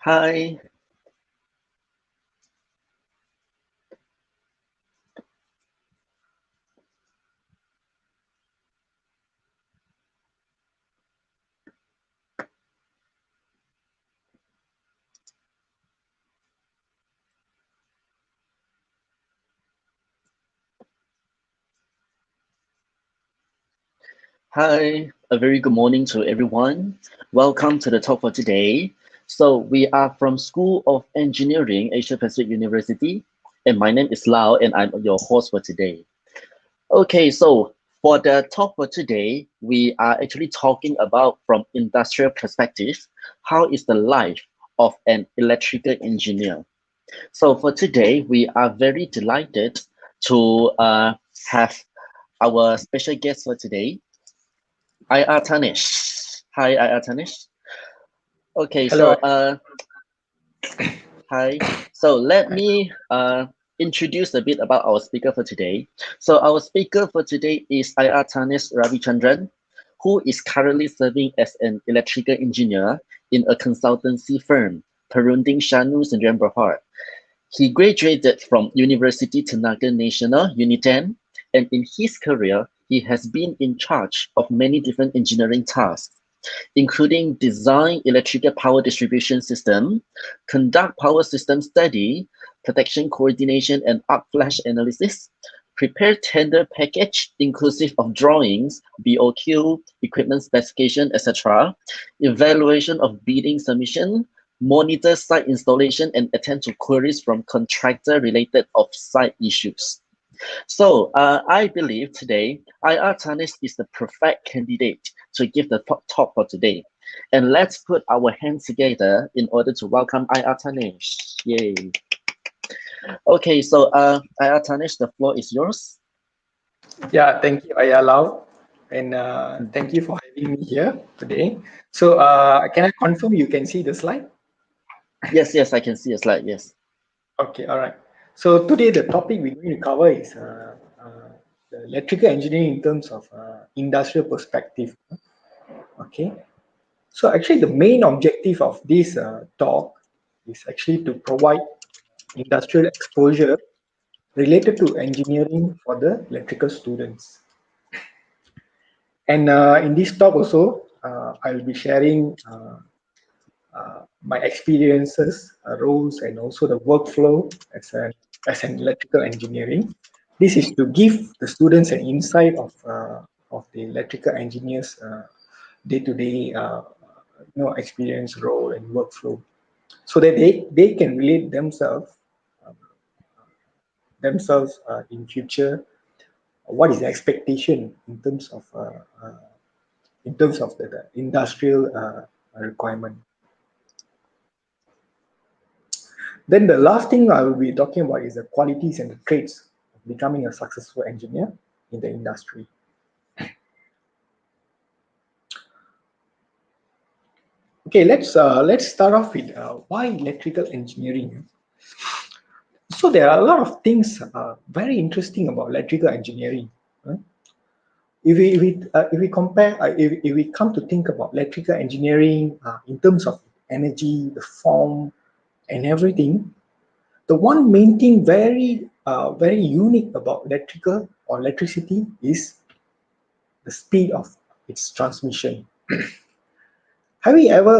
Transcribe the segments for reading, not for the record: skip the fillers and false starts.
Hi. Hi. A very good morning to everyone. Welcome to the talk for today. So we are from School of Engineering, Asia Pacific University, and my name is Lau, and I'm your host for today. Okay, so for the talk for today, we are actually talking about from industrial perspective, how is the life of an electrical engineer? So for today, we are very delighted to have our special guest for today, IR Tanish. Hi, IR Tanish. Okay, Hello. hi. So let me introduce a bit about our speaker for today. So our speaker for today is IR Tanish Ravichandran, who is currently serving as an electrical engineer in a consultancy firm, Perunding Shanu Sdn Bhd. He graduated from University Tenaga Nasional (UNITEN), and in his career, he has been in charge of many different engineering tasks, including design electrical power distribution system, conduct power system study, protection coordination and arc flash analysis, prepare tender package inclusive of drawings, BOQ, equipment specification, etc., evaluation of bidding submission, monitor site installation and attend to queries from contractor related off-site issues. So I believe today IR Tanis is the perfect candidate to give the talk for today. And let's put our hands together in order to welcome IR Tanis. Yay. Okay, so IR Tanis, the floor is yours. Yeah, thank you, Ayala, and thank you for having me here today. So, can I confirm you can see the slide? Yes, I can see a slide, yes. Okay, all right. So today the topic we're going to cover is the electrical engineering in terms of industrial perspective. Okay. So actually, the main objective of this talk is actually to provide industrial exposure related to engineering for the electrical students. And in this talk also, I'll be sharing my experiences, roles, and also the workflow as an electrical engineering. This is to give the students an insight of the electrical engineers' day-to-day experience, role, and workflow, so that they can relate um, themselves in future. What is the expectation in terms of the industrial requirement. Then the last thing I will be talking about is the qualities and the traits of becoming a successful engineer in the industry. Okay, let's start off with why electrical engineering. So there are a lot of things very interesting about electrical engineering. If we compare, if we come to think about electrical engineering in terms of energy, the form, and everything, the one main thing very unique about electrical or electricity is the speed of its transmission. Have you ever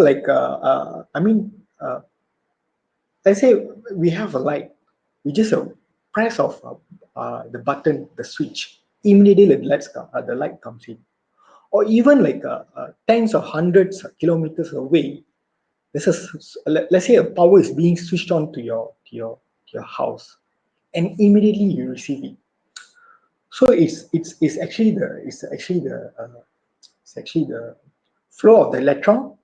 let's say we have a light, we just press of the button, the switch, immediately the light comes in. Or even tens or hundreds of kilometers away, let's say a power is being switched on to your house, and immediately you receive it. So it's actually the flow of the electron,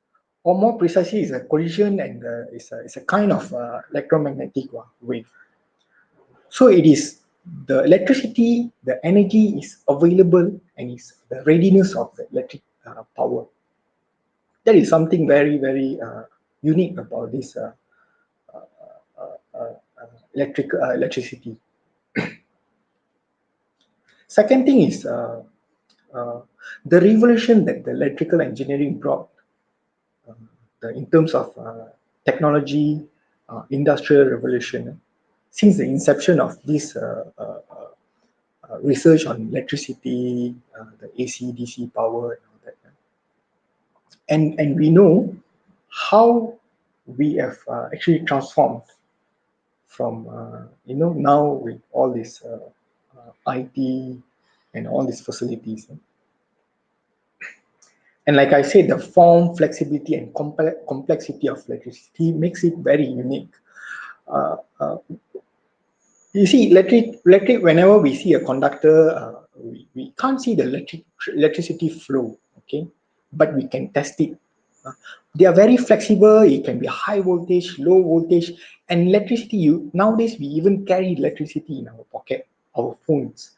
or more precisely, is a collision, and it's a kind of electromagnetic wave. So it is the electricity, the energy is available, and is the readiness of the electric power. That is something very unique about this electricity. Second thing is uh, the revolution that the electrical engineering brought in terms of technology, industrial revolution. Since the inception of this research on electricity, the AC, DC power, and all that, and we know how we have actually transformed from now with all this IT and all these facilities. And like I said, the form, flexibility, and complexity of electricity makes it very unique. Uh, uh, you see, electric. Whenever we see a conductor, we can't see the electricity flow. Okay, but we can test it. Uh, they are very flexible. It can be high voltage, low voltage, and electricity. Nowadays we even carry electricity in our pocket, our phones,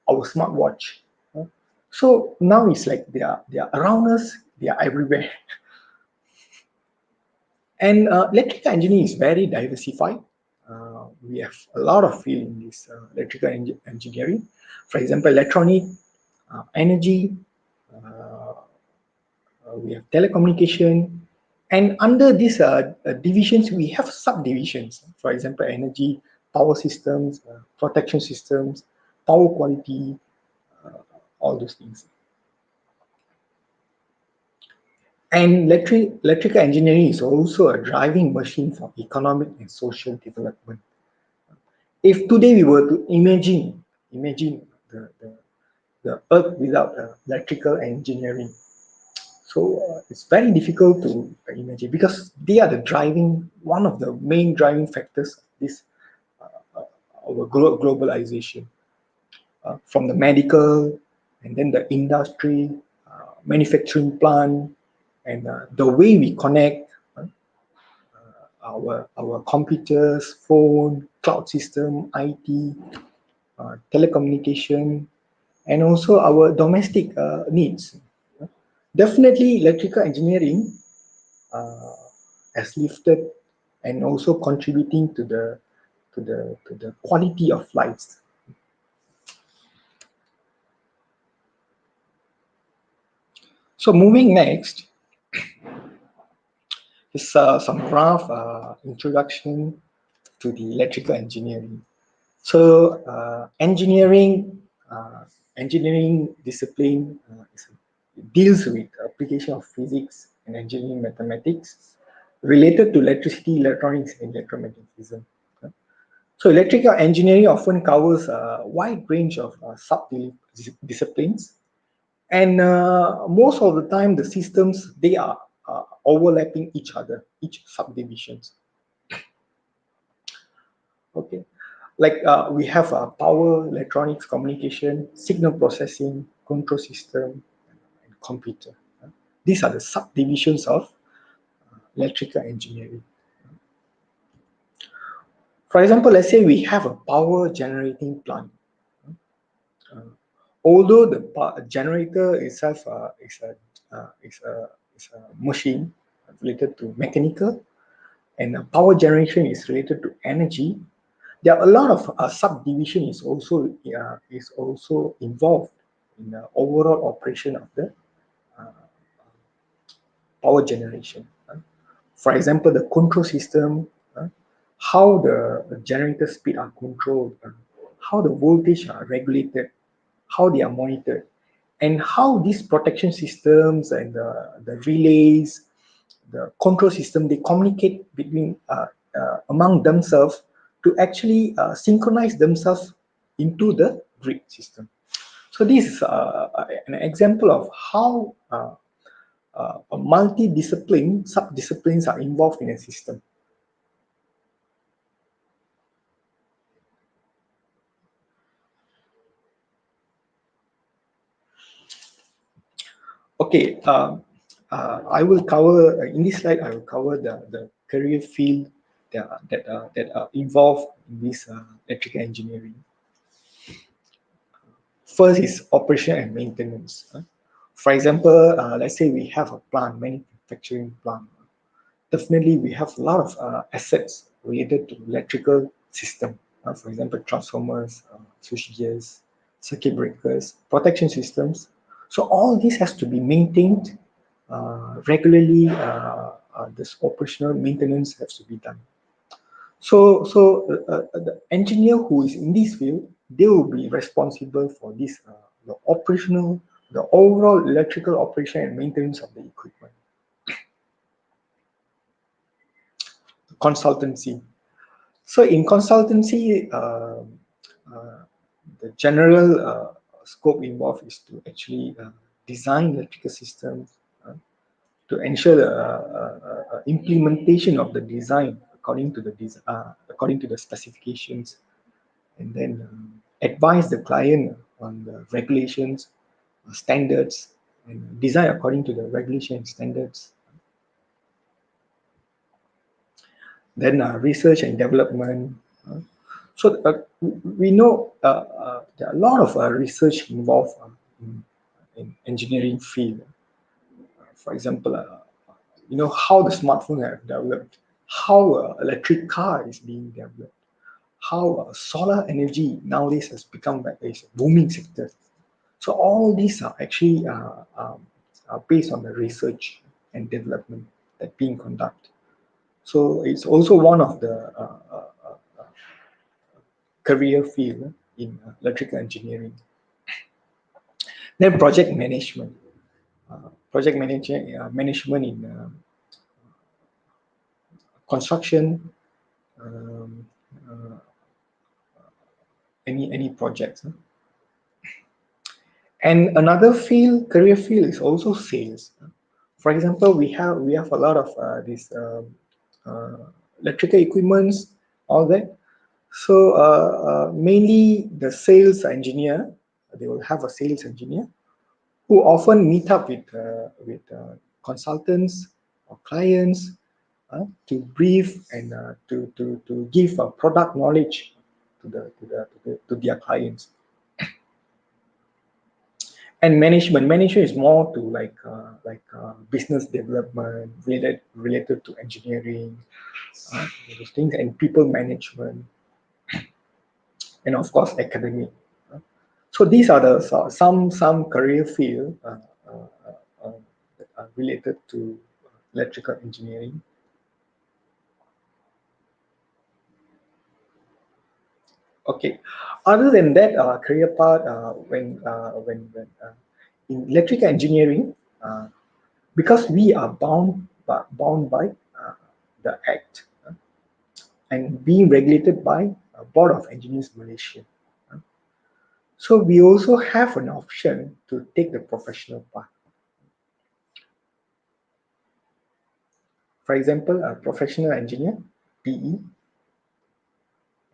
our smartwatch. Uh, So now it's like they are around us. They are everywhere. And electrical engineering is very diversified. We have a lot of field in this electrical engineering. For example, electronic, energy, uh, we have telecommunication, and under these divisions, we have subdivisions. For example, energy, power systems, protection systems, power quality, all those things. And electrical engineering is also a driving machine for economic and social development. If today we were to imagine the earth without electrical engineering, so it's very difficult to imagine because they are the driving, one of the main driving factors of this our globalization, from the medical and then the industry, manufacturing plant, and the way we connect our computers, phone, cloud system, IT, telecommunication, and also our domestic needs. Definitely, electrical engineering uh, has lifted and also contributing to the quality of life. So moving next is some graph introduction to the electrical engineering. So engineering discipline deals with application of physics and engineering mathematics related to electricity, electronics, and electromagnetism. So electrical engineering often covers a wide range of sub-disciplines, and most of the time the systems they are overlapping each other, each subdivisions. Okay, like we have power, electronics, communication, signal processing, control system, and computer. These are the subdivisions of electrical engineering. For example, let's say we have a power generating plant. Uh, Although the generator itself is a machine related to mechanical, and power generation is related to energy, there are a lot of subdivision is also involved in the overall operation of the uh, power generation. For example, the control system, how the generator speed are controlled, how the voltage are regulated, how they are monitored, and how these protection systems and the relays, the control system, they communicate between among themselves to actually synchronize themselves into the grid system. So this is an example of how a multi-discipline sub-disciplines are involved in a system. Okay, I will cover in this slide. I will cover the career field that are involved in this electrical engineering. First is operation and maintenance. For example, let's say we have a plant, manufacturing plant. Definitely, we have a lot of assets related to electrical system. For example, transformers, switch gears, circuit breakers, protection systems. So all this has to be maintained regularly. this operational maintenance has to be done. So the engineer who is in this field, they will be responsible for this the operational, the overall electrical operation and maintenance of the equipment. Consultancy. So in consultancy, the general scope involved is to actually design electrical systems to ensure the implementation of the design according to the specifications, and then advise the client on the regulations, standards, and design according to the regulation and standards. Then research and development. So we know there are a lot of research involved in engineering field. For example, how the smartphone have developed, how electric car is being developed, how solar energy nowadays has become like a booming sector. So all these are actually are based on the research and development that being conducted. So it's also one of the career field in electrical engineering. Then project management. Management in construction, um, uh, any projects. And another field, career field, is also sales. For example, we have a lot of these uh, electrical equipments, all that. So mainly the sales engineer, they will have a sales engineer who often meet up with consultants or clients to brief and to give product knowledge to their clients. And management is more to business development related to engineering, those things, and people management, and of course academic. So these are the some career field that are related to electrical engineering. Okay. Other than that, career path, when in electrical engineering, because we are bound by the act and being regulated by Board of Engineers Malaysia. So we also have an option to take the professional path. For example, a professional engineer, PE,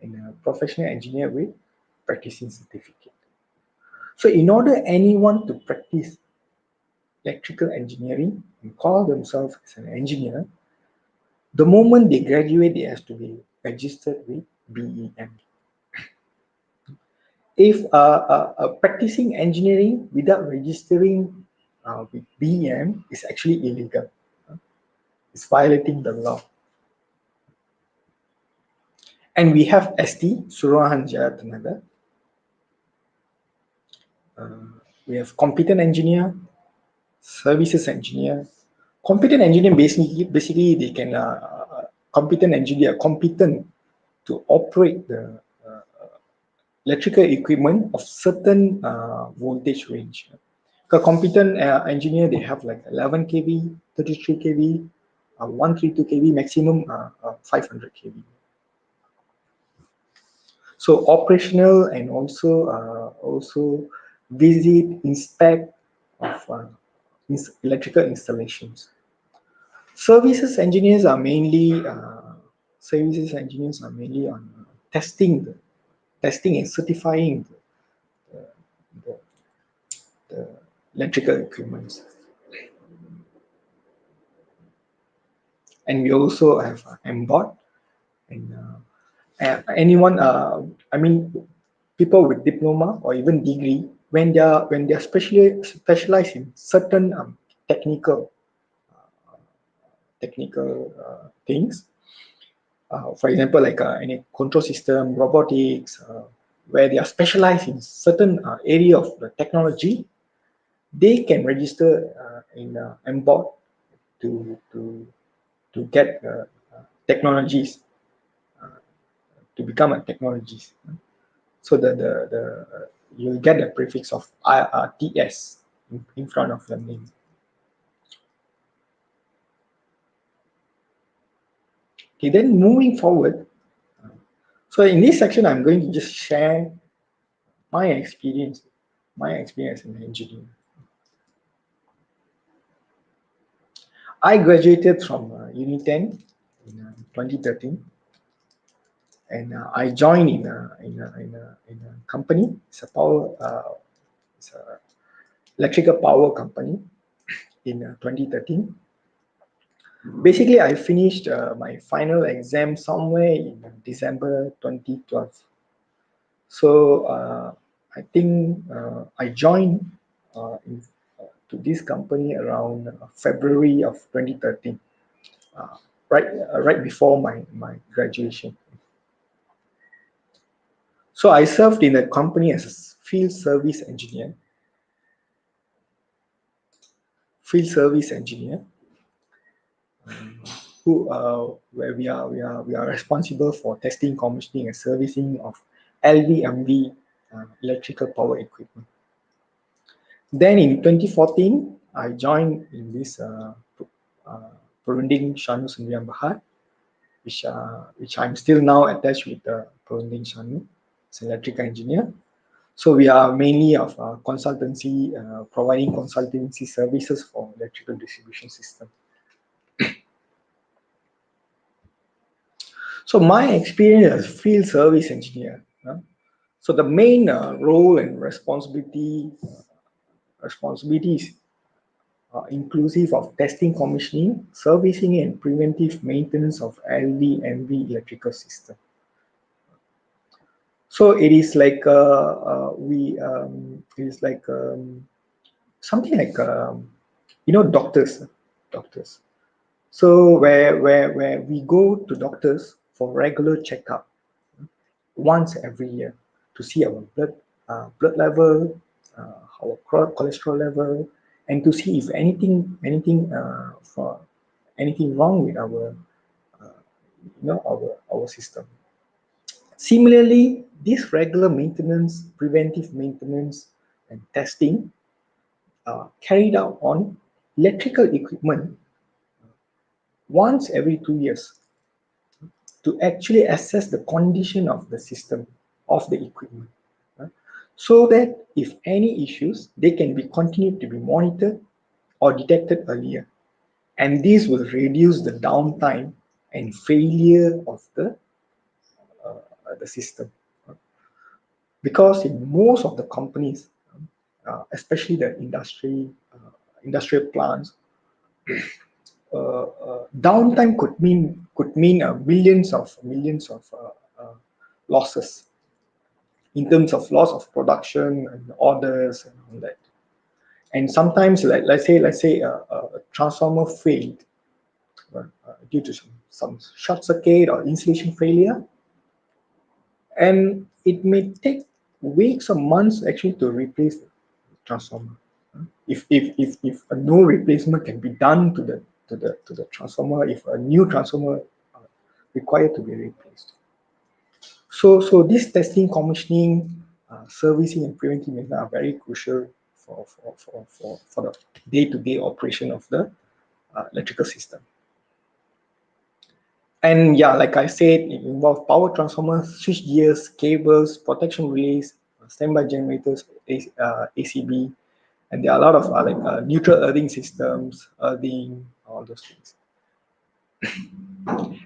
and a professional engineer with practicing certificate. So in order anyone to practice electrical engineering and call themselves as an engineer, the moment they graduate, they have to be registered with BEM. If practicing engineering without registering with BEM is actually illegal, it's violating the law. And we have ST, Suruhan Jaya Tenaga. We have competent engineer, services engineer. Competent engineer basically they can competent engineer competent to operate the electrical equipment of certain voltage range. A competent engineer, they have like 11 kV, 33 kV, 132 kV, maximum 500 kV. So operational and also visit, inspect of electrical installations. Services engineers are mainly on testing and certifying the, the electrical equipment. And we also have MBOT and anyone. I mean, people with diploma or even degree when they're specialized in certain technical things. For example, like any control system, robotics, where they are specialized in certain area of the technology, they can register in MBOT to to get technologies, to become a technologist. So you get the prefix of TS in front of your name. Okay, then moving forward, so in this section, I'm going to just share my experience, my experience in engineering. I graduated from Uni 10 in 2013, and I joined in a company. It's a electrical power company in 2013. Basically, I finished my final exam somewhere in December 2012. So I think I joined to this company around February of 2013, uh, right before my graduation. So I served in the company as a field service engineer. Field service engineer, who where we are responsible for testing, commissioning, and servicing of LV/MV electrical power equipment. Then in 2014, I joined in this Perunding Shanu Sendirian Bahar, which I'm still now attached with the Perunding Shanu as an electrical engineer. So we are mainly of consultancy, providing consultancy services for electrical distribution system. So my experience as field service engineer. So the main role and responsibilities are inclusive of testing, commissioning, servicing, and preventive maintenance of LV/MV electrical system. So it is like it is like something like doctors. So where we go to doctors for regular checkup once every year to see our blood level, our cholesterol level, and to see if anything wrong with our our system. Similarly, this regular maintenance, preventive maintenance, and testing are carried out on electrical equipment once every 2 years to actually assess the condition of the system, of the equipment, so that if any issues, they can be continued to be monitored or detected earlier. And this will reduce the downtime and failure of the system. Because in most of the companies, especially the industrial plants, downtime could mean millions of losses in terms of loss of production and orders and all that. And sometimes, let's say a transformer failed due to some short circuit or insulation failure, and it may take weeks or months actually to replace the transformer. If no replacement can be done to the transformer, if a new transformer required to be replaced. So this testing, commissioning, servicing, and preventive maintenance are very crucial for the day-to-day operation of the electrical system. And yeah, like I said, it involves power transformers, switch gears, cables, protection relays, standby generators, ACB, and there are a lot of neutral earthing systems, earthing, all those things.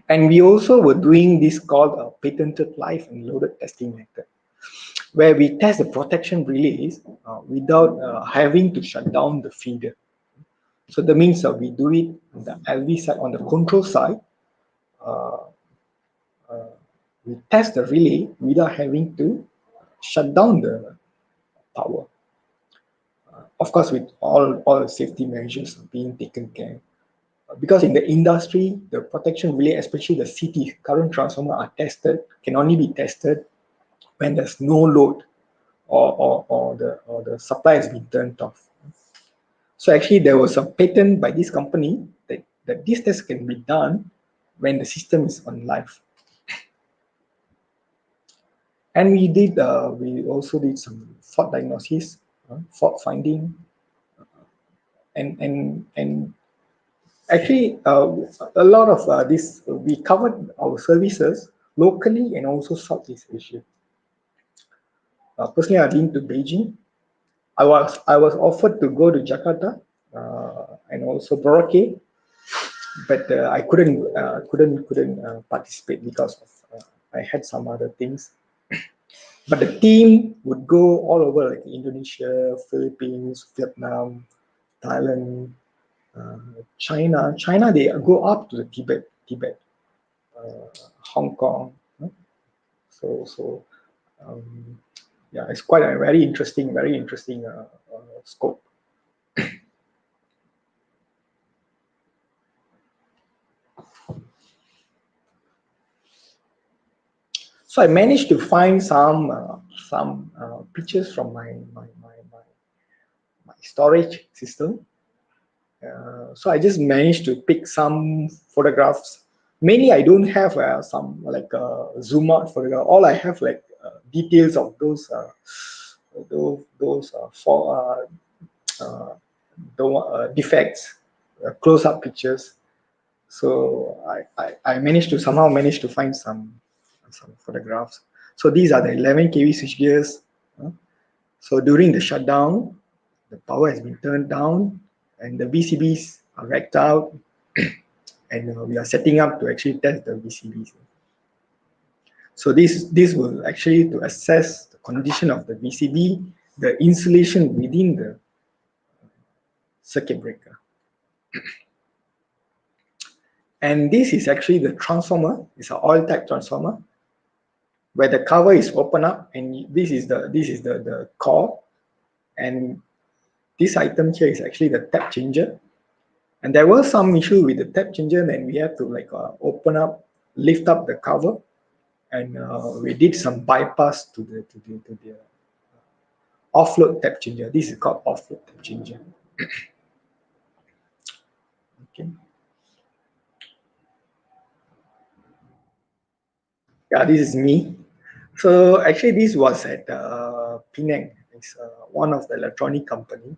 And we also were doing this called a patented live and loaded testing method, where we test the protection relays without having to shut down the feeder. So that means we do it on the LV side, on the control side. Uh, we test the relay without having to shut down the power. Of course, with all safety measures being taken care. Because in the industry, the protection relay, especially the CT current transformer, are tested, can only be tested when there's no load or the supply has been turned off. So actually, there was a patent by this company that that this test can be done when the system is on live. And we also did some fault diagnosis, fault finding, and actually a lot of this we covered our services locally and also Southeast Asia. Personally, I've been to Beijing. I was offered to go to Jakarta and also Boracay, but I couldn't participate because of I had some other things. But the team would go all over, like Indonesia, Philippines, Vietnam, Thailand, China. China, they go up to the Tibet, Hong Kong. So um, yeah, it's quite a very interesting scope. So I managed to find some pictures from my storage system. So I just managed to pick some photographs. Mainly, I don't have some like zoom out photograph. All I have like details of those defects, close up pictures. So I managed to somehow manage to find some photographs. So these are the 11 kV switch gears. So during the shutdown, the power has been turned down and the VCBs are racked out, and we are setting up to actually test the VCBs. So this will actually to assess the condition of the VCB, the insulation within the circuit breaker. And this is actually the transformer. It's an oil type transformer where the cover is open up, and this is the core, and this item here is actually the tap changer. And there was some issue with the tap changer, and we have to like open up, lift up the cover, and we did some bypass to the offload tap changer. This is called offload tap changer. Okay. Yeah, this is me. So actually, this was at Penang. It's one of the electronic company,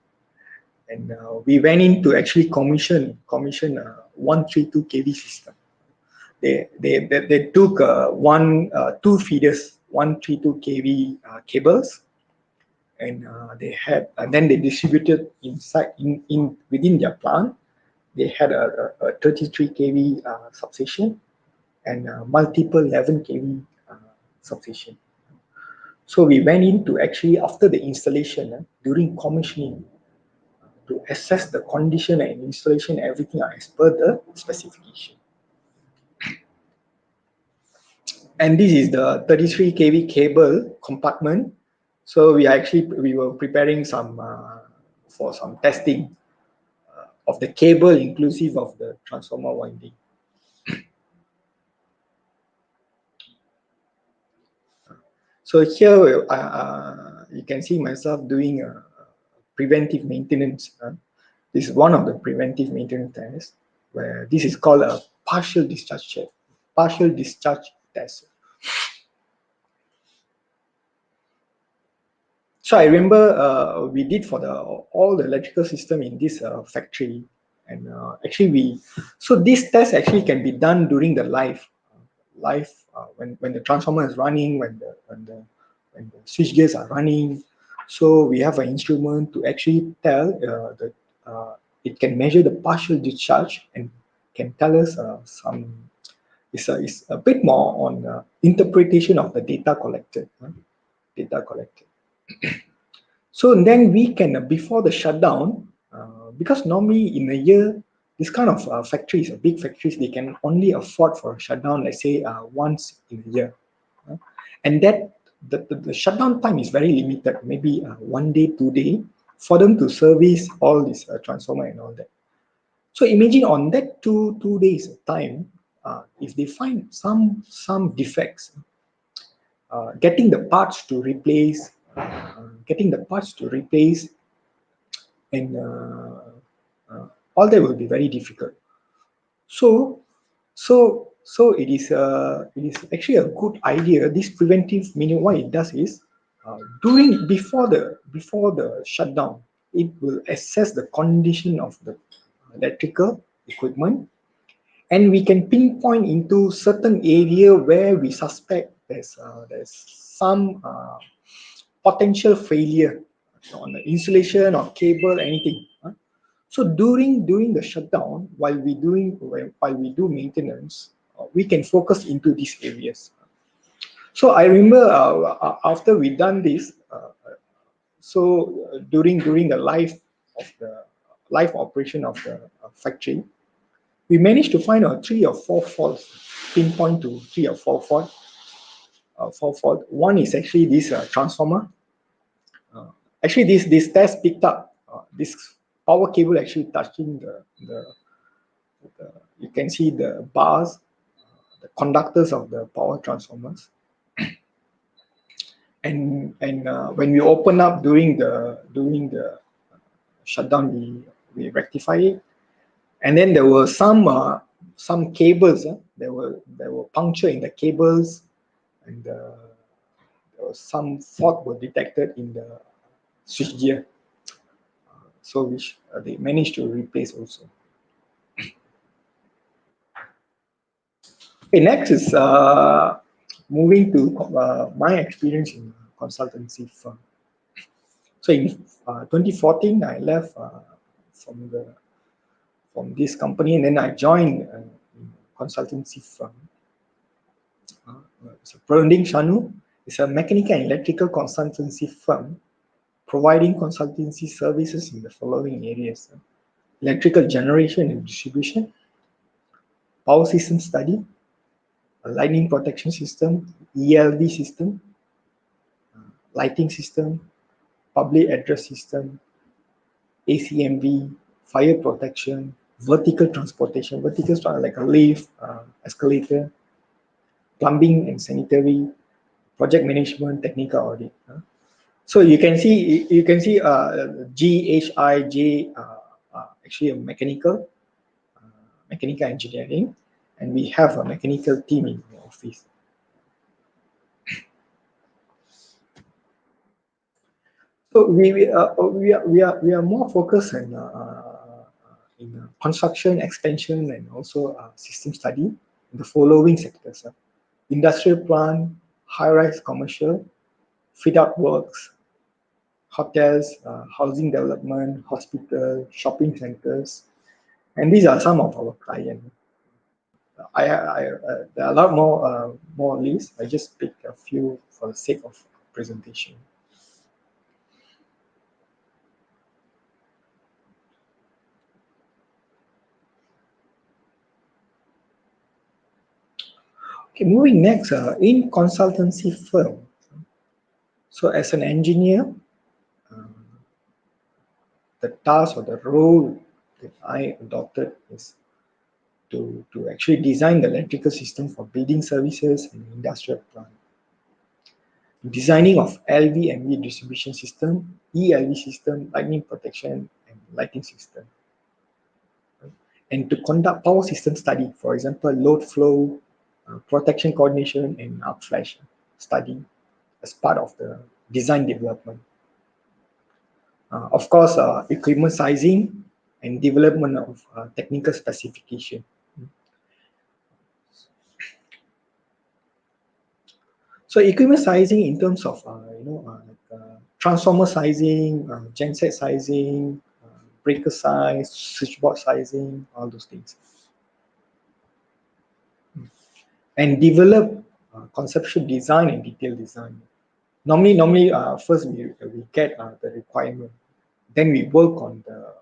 and we went in to actually commission a 132 kV system. They took two feeders, 132 kV cables, and they had and then they distributed inside in within their plant. They had a 33 kV substation and multiple 11 kV substation. So we went in to actually after the installation during commissioning to assess the condition and installation everything as per the specification. And this is the 33 kV cable compartment. So we were preparing some for some testing of the cable inclusive of the transformer winding. So here you can see myself doing preventive maintenance. This is one of the preventive maintenance tests where this is called a partial discharge check, partial discharge test. So I remember we did for the all the electrical system in this factory, and actually so this test actually can be done during the live when the transformer is running, when the switch gears are running. So we have an instrument to actually tell the it can measure the partial discharge and can tell us some. It's a bit more on interpretation of the data collected. Data collected. So then we can, before the shutdown, because normally in a year, this kind of factories, big factories, they can only afford for a shutdown, let's say once in a year. And that the shutdown time is very limited, maybe 1 day, 2 day, for them to service all this transformer and all that. So imagine on that two days time, if they find some defects, getting the parts to replace, and all that will be very difficult. So, it is actually a good idea. This preventive meaning, what it does is, during before the shutdown, it will assess the condition of the electrical equipment, and we can pinpoint into certain area where we suspect there's some potential failure on the insulation or cable, anything. So during the shutdown, while we do maintenance, we can focus into these areas. So I remember after we done this, during the life operation of the factory, we managed to find three or four faults, pinpoint to three or four fault. One is actually this transformer. Uh, Actually, this test picked up this power cable actually touching the you can see the bars, the conductors of the power transformers. And when we open up during the shutdown, we rectify it. And then there were some cables. There were puncture in the cables, and there was some fault were detected in the switchgear. So which they managed to replace also. Okay, next is moving to my experience in consultancy firm. So in 2014, I left from the from this company, and then I joined consultancy firm. It's a Perunding Shanu. It's a mechanical and electrical consultancy firm providing consultancy services in the following areas: electrical generation and distribution, power system study, a lightning protection system, ELD system, lighting system, public address system, ACMV, fire protection, vertical transportation, like a lift, escalator, plumbing and sanitary, project management, technical audit. So you can see GHIJ actually a mechanical engineering, and we have a mechanical team in the office. So we are more focused in construction, expansion, and also system study in the following sectors: industrial plant, high-rise commercial, fit-out works, hotels, housing development, hospital, shopping centers, and these are some of our clients. There are a lot more lists. I just picked a few for the sake of presentation. Okay, moving next, in consultancy firm. So as an engineer, uh, the task or the role that I adopted is to actually design the electrical system for building services and industrial plant. Designing of LV and V distribution system, ELV system, lightning protection, and lighting system. And to conduct power system study, for example, load flow, protection coordination, and upflash study as part of the design development. Of course, equipment sizing and development of technical specification. So equipment sizing in terms of transformer sizing, genset sizing, breaker size, switchboard sizing, all those things, and develop conceptual design and detailed design. Normally, first we get the requirement, then we work on the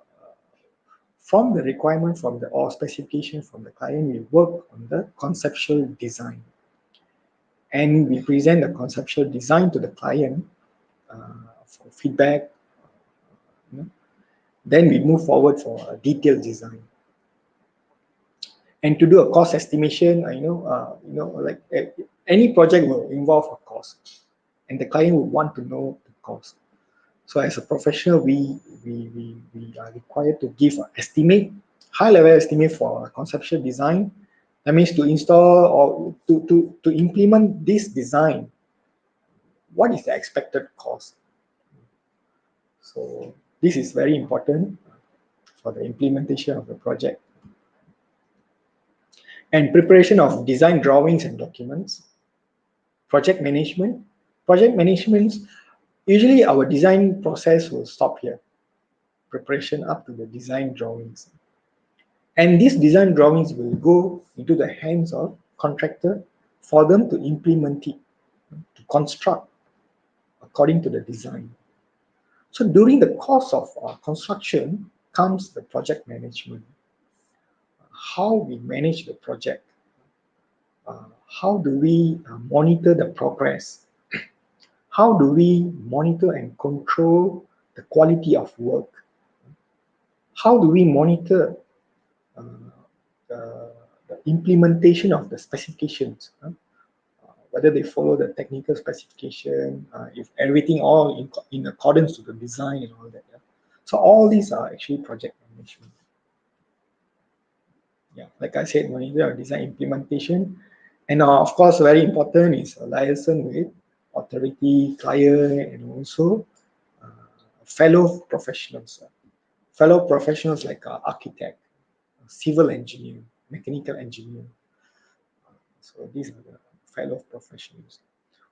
from the requirement from the or specification from the client, we work on the conceptual design, and we present the conceptual design to the client for feedback. You know. Then we move forward for a detailed design, and to do a cost estimation. Like any project will involve a cost, and the client will want to know the cost. So as a professional, we are required to give an estimate High level estimate for conceptual design, that means to install or to implement this design, what is the expected cost? So this is very important for the implementation of the project. And preparation of design drawings and documents. Project management. Project management, usually our design process will stop here. Preparation up to the design drawings. And these design drawings will go into the hands of contractor for them to implement it, to construct according to the design. So during the course of construction comes the project management. How we manage the project, how do we monitor the progress, how do we monitor and control the quality of work, how do we monitor uh, the implementation of the specifications, whether they follow the technical specification, if everything all in accordance to the design and all that. Yeah. So all these are actually project management. Yeah, like I said, monitor of design implementation, and of course, very important is a liaison with authority, client, and also uh, fellow professionals. Fellow professionals like architect, civil engineer, mechanical engineer. So these are the fellow professionals.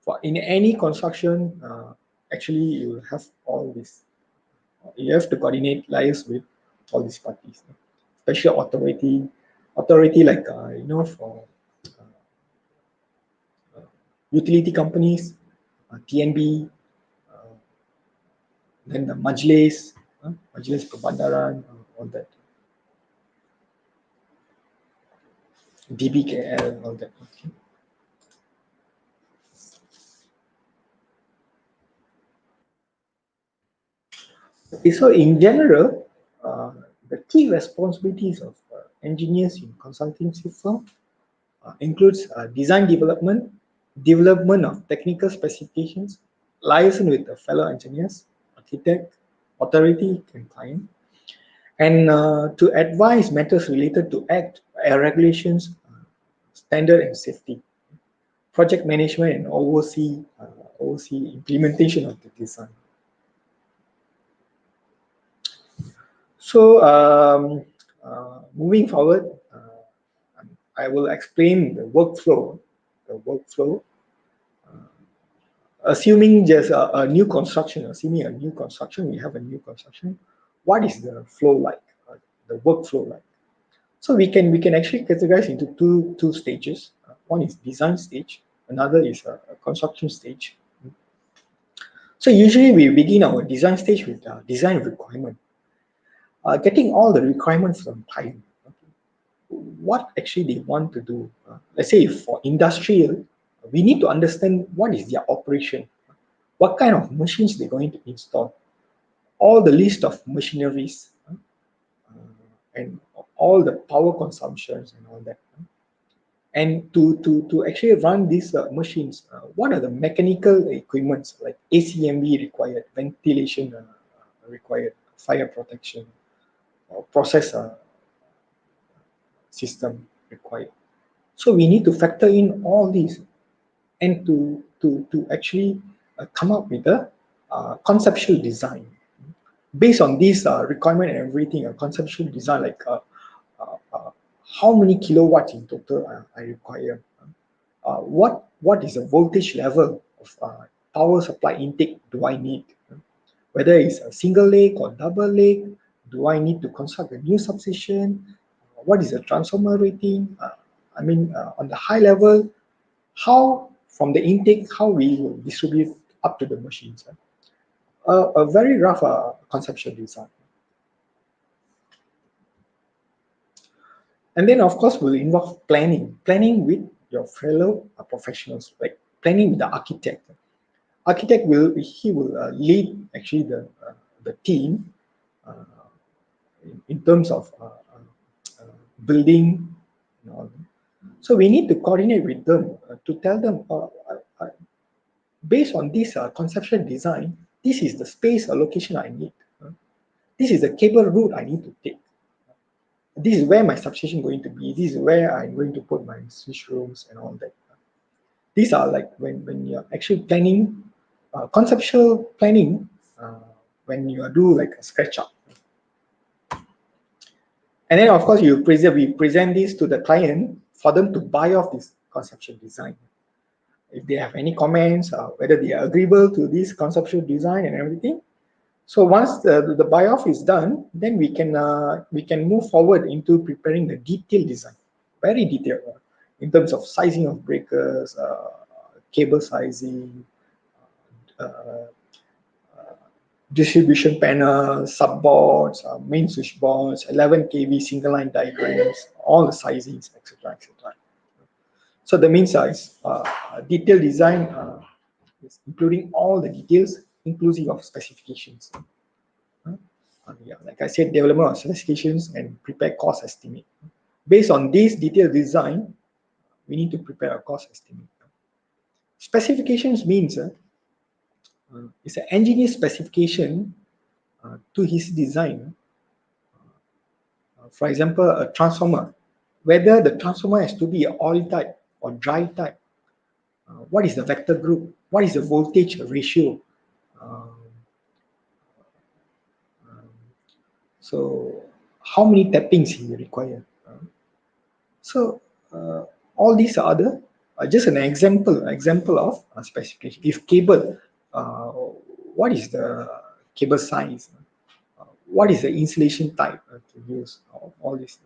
For in any construction, actually you will have all this. You have to coordinate liaise with all these parties, especially authority like for utility companies, TNB, uh, then the Majlis Perbandaran, all that, DBKL, all that. Okay. Okay, so in general, the key responsibilities of engineers in consultancy firm includes design development, development of technical specifications, liaison with the fellow engineers, architect, authority, and client, and to advise matters related to act, regulations, standard, and safety, project management, and oversee implementation of the design. So moving forward, I will explain the workflow. The workflow, assuming just a new construction, assuming a new construction, we have a new construction. What is the flow like? The workflow like? So we can actually categorize into two stages. One is design stage, another is a construction stage. So usually we begin our design stage with design requirement, getting all the requirements from client. What actually they want to do. Let's say for industrial, we need to understand what is their operation, what kind of machines they're going to install, all the list of machineries, and all the power consumptions and all that. And to actually run these machines, what are the mechanical equipments like ACMV required, ventilation required, fire protection, or process system required. So we need to factor in all these and to actually come up with a conceptual design based on this requirement and everything. A conceptual design like how many kilowatts in total I require, what is the voltage level of power supply intake do I need, whether it's a single leg or double leg, do I need to construct a new substation, what is the transformer rating, on the high level, how from the intake, how we will distribute up to the machines. A very rough conceptual design. And then of course will involve planning with your fellow professionals, like planning with the architect. Architect will lead actually the team uh, in terms of building. You know. So we need to coordinate with them to tell them based on this conceptual design, this is the space allocation I need. This is the cable route I need to take. this is where my substation going to be. This is where I'm going to put my switch rooms and all that. These are like when you're actually planning, conceptual planning, when you do like a sketch up. And then of course we present this to the client for them to buy off this conceptual design. If they have any comments, whether they are agreeable to this conceptual design and everything. So once the buy off is done, then we can move forward into preparing the detailed design, very detailed, in terms of sizing of breakers, cable sizing, uh, distribution panels, subboards, main switch boards, 11 kV single line diagrams, all the sizings, etc., etc. So that means it's detailed design, including all the details, inclusive of specifications. Yeah, like I said, development of specifications and prepare cost estimate. Based on this detailed design, we need to prepare a cost estimate. Specifications means it's an engineer specification to his design. For example, a transformer, whether the transformer has to be an oil type or dry type, what is the vector group, what is the voltage ratio, um, so how many tappings you require. So all these are the just an example of specification. If cable, uh, what is the cable size? What is the insulation type to use? All this.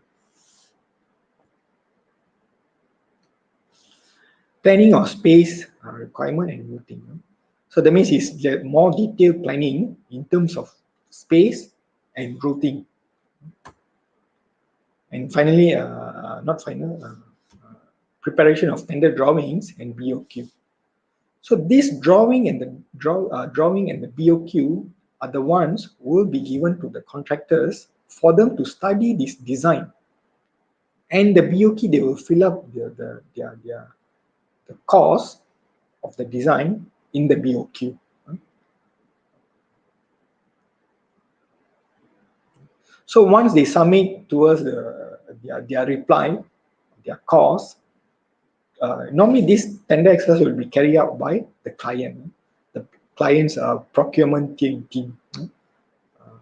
Planning of space requirement and routing. So that means it's more detailed planning in terms of space and routing. And finally, not final, preparation of tender drawings and BOQ. So this drawing and the BOQ are the ones who will be given to the contractors for them to study this design. And the BOQ, they will fill up the cost of the design in the BOQ. So once they submit towards their reply, their cost, normally this tender exercise will be carried out by the client, the client's procurement team.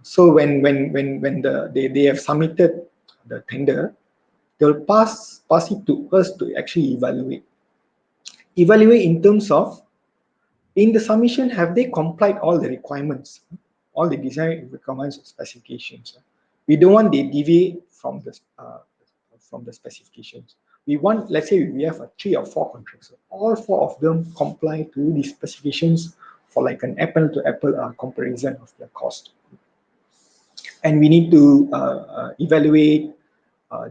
So when they have submitted the tender, they'll pass it to us to actually evaluate. Evaluate in terms of, in the submission, have they complied all the requirements, all the design requirements and specifications? We don't want they deviate from the specifications. We want, let's say we have 3 or 4 contracts, all 4 of them comply to the specifications for like an apple to apple comparison of their cost. And we need to evaluate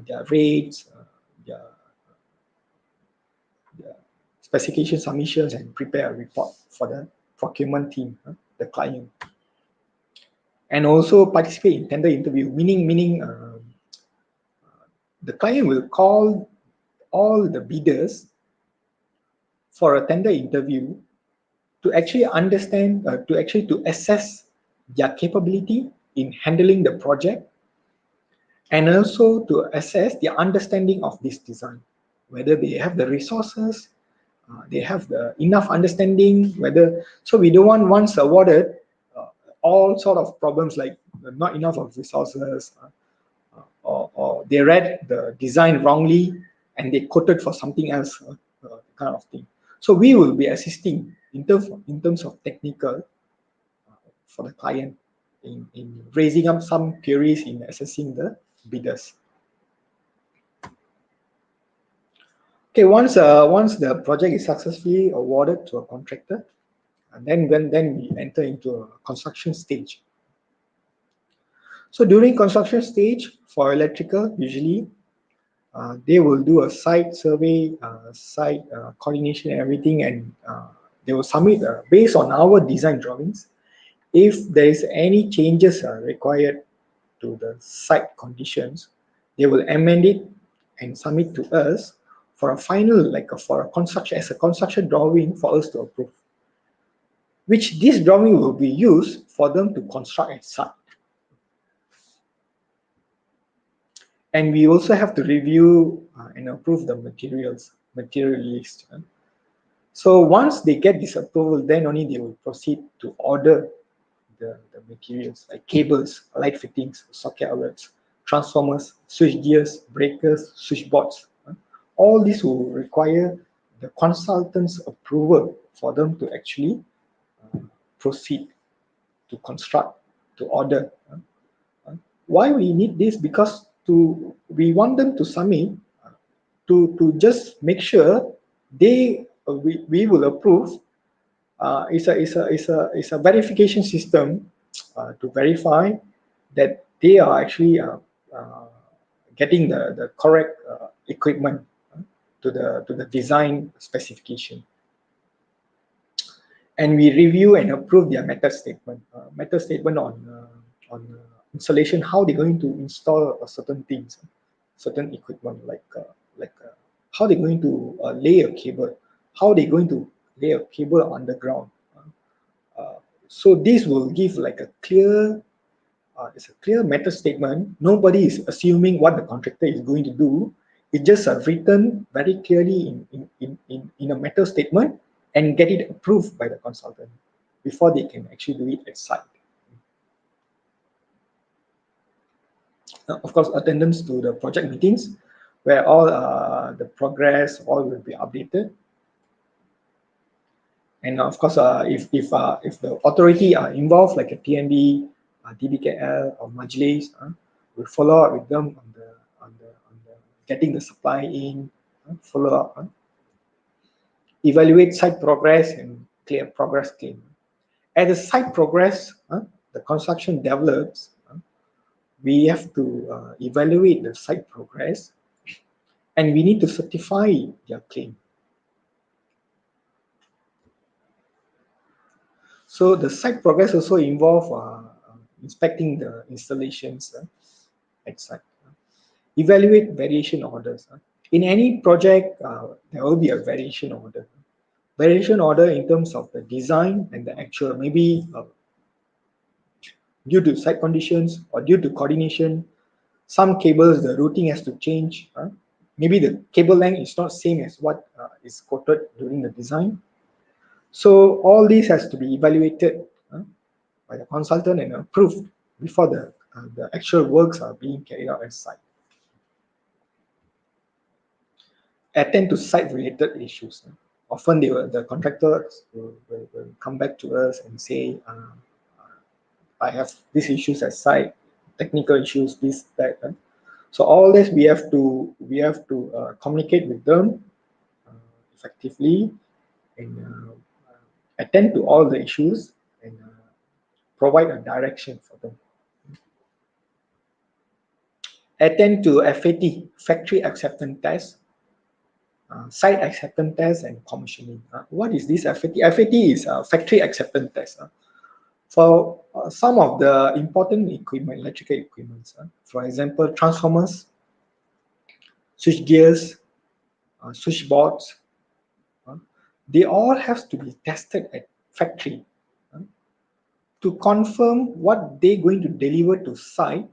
their rates, their, their specification submissions, and prepare a report for the procurement team, the client. And also participate in tender interview, meaning the client will call all the bidders for a tender interview to actually understand, to assess their capability in handling the project, and also to assess their understanding of this design, whether they have the resources, they have the enough understanding, whether, so we don't want once awarded all sort of problems like not enough of resources, or they read the design wrongly and they quoted for something else, kind of thing. So we will be assisting in terms of technical for the client in raising up some queries in assessing the bidders. Okay, once the project is successfully awarded to a contractor, and then we enter into a construction stage. So during construction stage for electrical, usually they will do a site survey, site coordination and everything, and they will submit based on our design drawings. If there is any changes required to the site conditions, they will amend it and submit to us for a final, for a construction, as a construction drawing for us to approve. Which this drawing will be used for them to construct a site. And we also have to review and approve the material list. So once they get this approval, then only they will proceed to order the materials like cables, light fittings, socket outlets, transformers, switch gears, breakers, switchboards. All this will require the consultant's approval for them to actually proceed to construct, to order. Why we need this? Because we want them to submit to just make sure we will approve. It's a verification system to verify that they are actually getting the correct equipment to the design specification. And we review and approve their method statement on installation, how they're going to install certain things, certain equipment how they're going to lay a cable, how they're going to lay a cable underground. Uh, so this will give like it's a clear method statement. Nobody is assuming what the contractor is going to do. It's just written very clearly in a method statement and get it approved by the consultant before they can actually do it at site. Of course, attendance to the project meetings where all the progress all will be updated. And of course, if the authority are involved, like a TNB, DBKL, or Majlis, we follow up with them on the getting the supply in, follow up, evaluate site progress and clear progress claim. As the site progress, the construction develops, we have to evaluate the site progress, and we need to certify their claim. So the site progress also involve inspecting the installations at site. Evaluate variation orders. In any project, there will be a variation order. Variation order in terms of the design and the actual, maybe due to site conditions or due to coordination. Some cables, the routing has to change. Maybe the cable length is not same as what is quoted during the design. So all this has to be evaluated by the consultant and approved before the actual works are being carried out at site. Attend to site-related issues. Often the contractors will come back to us and say, I have these issues at site, technical issues, this, that. So all this we have to communicate with them effectively and attend to all the issues and provide a direction for them. Attend to FAT, factory acceptance test, site acceptance test, and commissioning. What is this FAT? FAT is a factory acceptance test. For some of the important equipment, electrical equipment, for example, transformers, switch gears, switchboards, they all have to be tested at factory to confirm what they're going to deliver to site.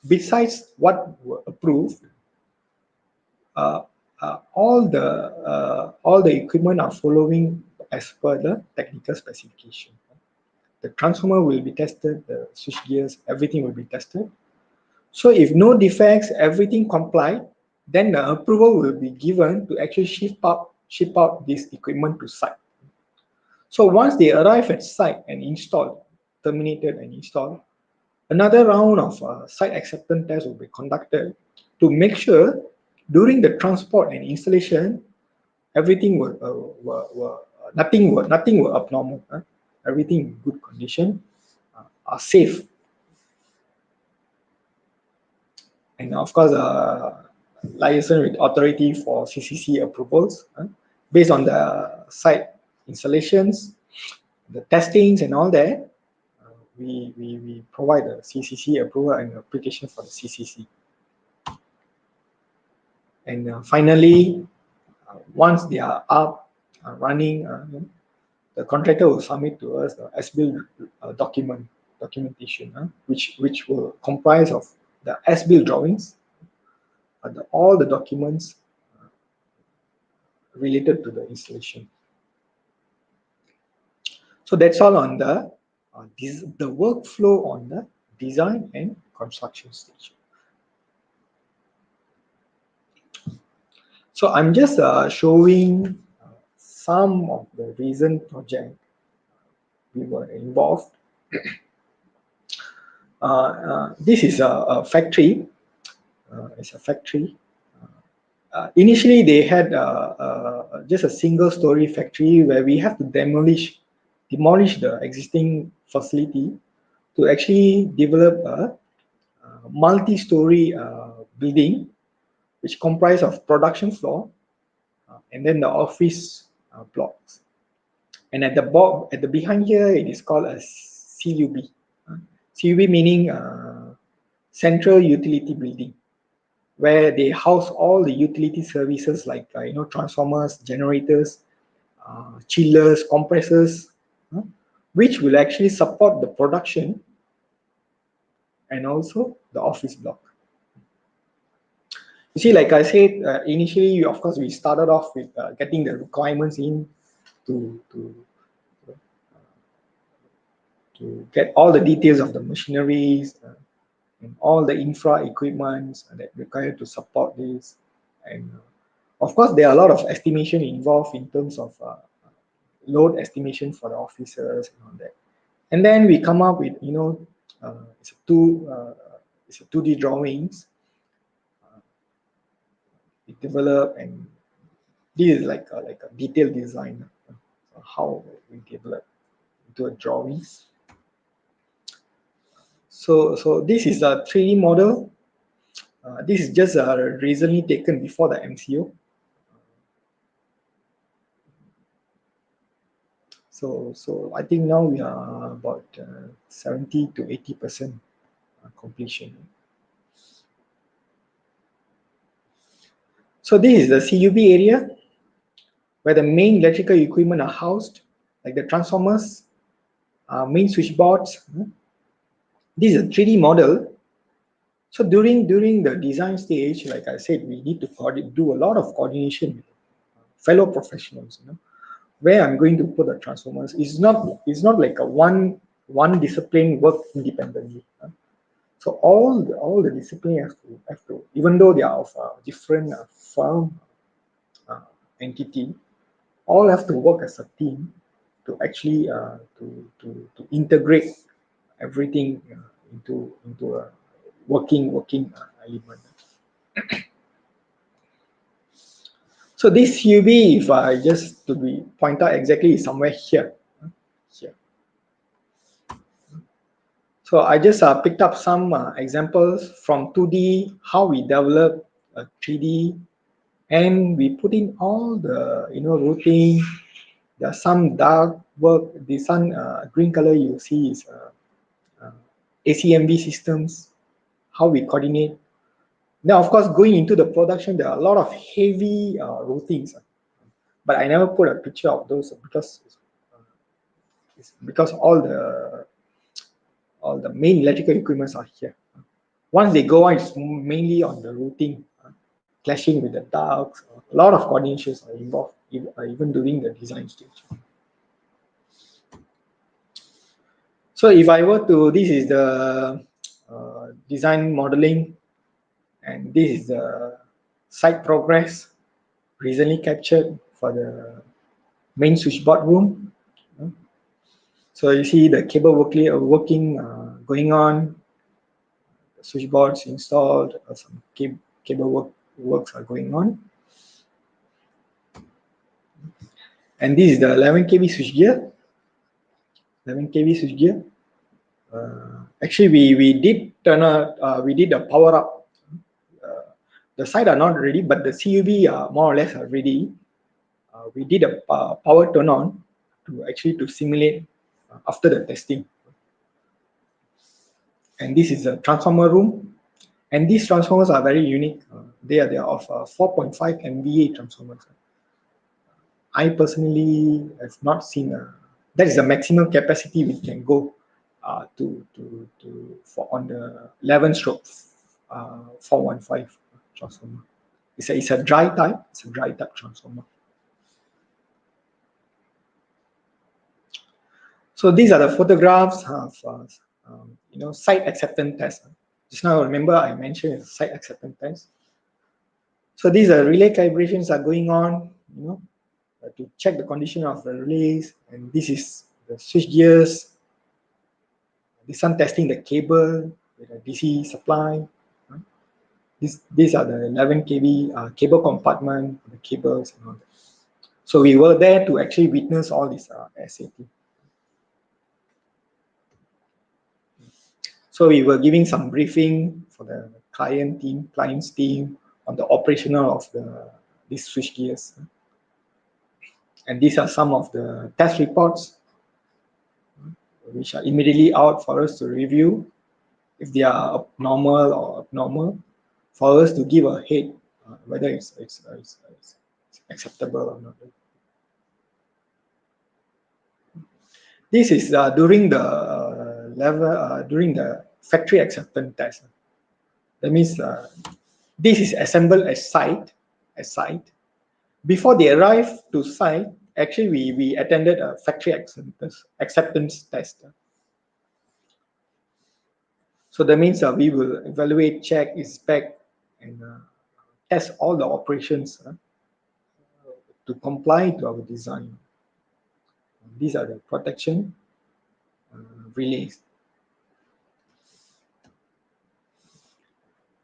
Besides what were approved, uh, all the equipment are following as per the technical specification. The transformer will be tested, the switch gears, everything will be tested. So if no defects, everything comply, then the approval will be given to actually ship out this equipment to site. So once they arrive at site and installed, terminated and installed, another round of site acceptance test will be conducted to make sure during the transport and installation, everything nothing were abnormal. Everything in good condition, are safe. And of course, liaison with authority for CCC approvals based on the site installations, the testings and all that. We provide a CCC approval and application for the CCC. And finally, once they are up running, the contractor will submit to us the as-built documentation, which will comprise of the as-built drawings, all the documents related to the installation. So that's all on the workflow on the design and construction stage. So I'm just showing some of the recent project we were involved. This is a factory. It's a factory. Initially, they had just a single-story factory where we have to demolish the existing facility to actually develop a multi-story building, which comprised of production floor and then the office blocks. And at the behind here, it is called a CUB. CUB meaning Central Utility Building, where they house all the utility services like transformers, generators, chillers, compressors, which will actually support the production and also the office block. You see, like I said, initially, of course, we started off with getting the requirements in to get all the details of the machineries and all the infra equipment that required to support this. And of course, there are a lot of estimation involved in terms of load estimation for the officers and all that. And then we come up with, it's a 2D drawings. We develop, and this is like a detailed design of how we develop into a drawings. So this is a 3D model. This is just recently taken before the MCO. So I think now we are about 70 to 80% completion. So this is the CUB area where the main electrical equipment are housed, like the transformers, main switchboards. This is a 3D model. So during the design stage, like I said, we need to do a lot of coordination with fellow professionals. Where I'm going to put the transformers is not like a one discipline work independently. So all the discipline have to, even though they are of different firm entity, all have to work as a team to actually to integrate everything into a working element. So this UV, if I just to be point out exactly, is somewhere here. Here. So I just picked up some examples from 2D, how we develop 3D, and we put in all the routing. There's some dark work. The sun green color you see is ACMV systems, how we coordinate. Now, of course, going into the production, there are a lot of heavy routings, but I never put a picture of those because all the main electrical equipments are here. Once they go on, it's mainly on the routing, clashing with the ducts. A lot of coordinations are involved, even during the design stage. So if I were to, this is the design modeling, and this is the site progress recently captured for the main switchboard room. So you see the cable working going on, the switchboards installed, some cable works are going on. And this is the 11 kV switchgear. 11 kV switchgear. Actually, we did we did a power up. The site are not ready, but the CUV are more or less are ready. We did a power turn on to simulate after the testing. And this is a transformer room, and these transformers are very unique. They are of 4.5 MVA transformers. I personally have not seen that is the maximum capacity we can go for on the 11 stroke 415 transformer. It's a dry type. It's a dry type transformer. So these are the photographs of site acceptance test. Just now, remember I mentioned site acceptance test. So these are relay calibrations are going on, to check the condition of the relays, and this is the switch gears. This one testing the cable with a DC supply. Right? These are the 11 kV cable compartment, the cables and all that. So we were there to actually witness all this SAT. So we were giving some briefing for the client's team on the operational of these switch gears. And these are some of the test reports which are immediately out for us to review if they are abnormal or abnormal, for us to give a hit whether it's acceptable or not. This is during the during the factory acceptance test. That means this is assembled at site. Before they arrive to site, actually we attended a factory acceptance test. So that means we will evaluate, check, inspect, and test all the operations to comply to our design. These are the protection relays.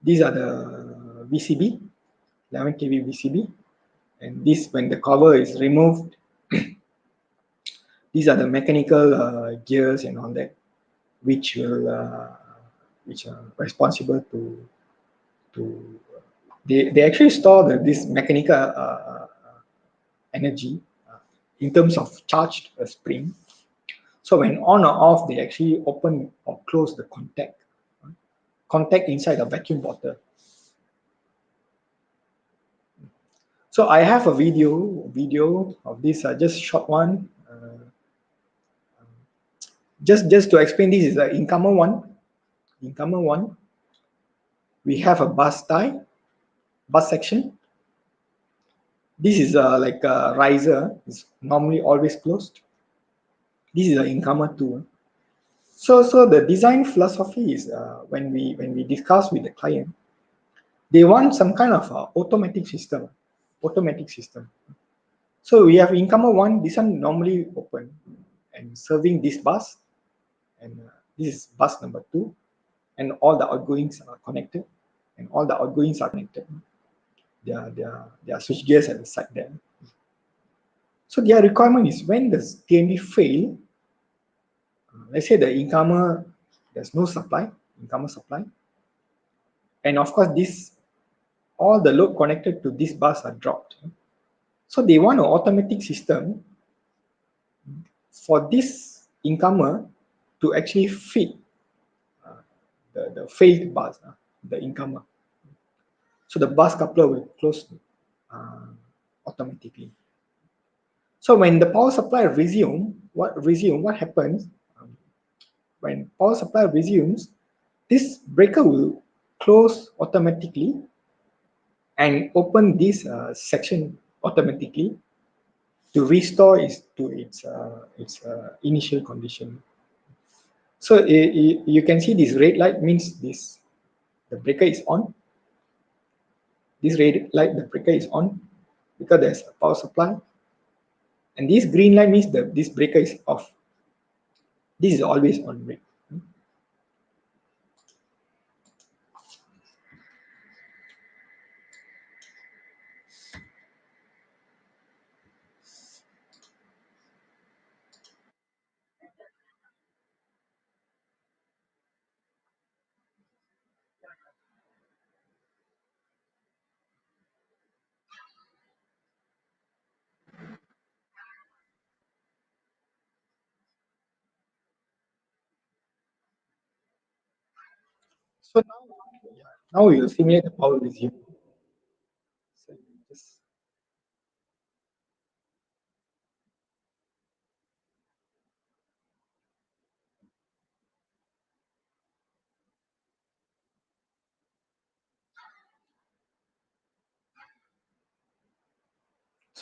These are the VCB, 11 kV VCB, and this when the cover is removed, these are the mechanical gears and all that, which will which are responsible to they actually store this mechanical energy in terms of charged spring. So when on or off, they actually open or close the contact inside the vacuum bottle. So I have a video of this, just short one. Just to explain, this is the incomer one. Incomer one. We have a bus section. This is like a riser. It's normally always closed. This is the incomer two. So the design philosophy is when we discuss with the client, they want some kind of automatic system. Automatic system. So we have incomer one. This one normally open and serving this bus, and this is bus number two, and all the outgoings are connected, and all the outgoings are connected. There are switch gears at the side there. So their requirement is when the TMV fail, let's say the incomer, there's no supply, incomer supply, and of course this all the load connected to this bus are dropped. So they want an automatic system for this incomer to actually feed the failed bus, the incomer. So the bus coupler will close uh, automatically. So when the power supply what happens when power supply resumes, this breaker will close automatically and open this section automatically to restore its initial condition. So you can see this red light means the breaker is on. This red light, the breaker is on because there's a power supply, and this green light means this breaker is off. This is always on red. So now we will simulate the power resume. So just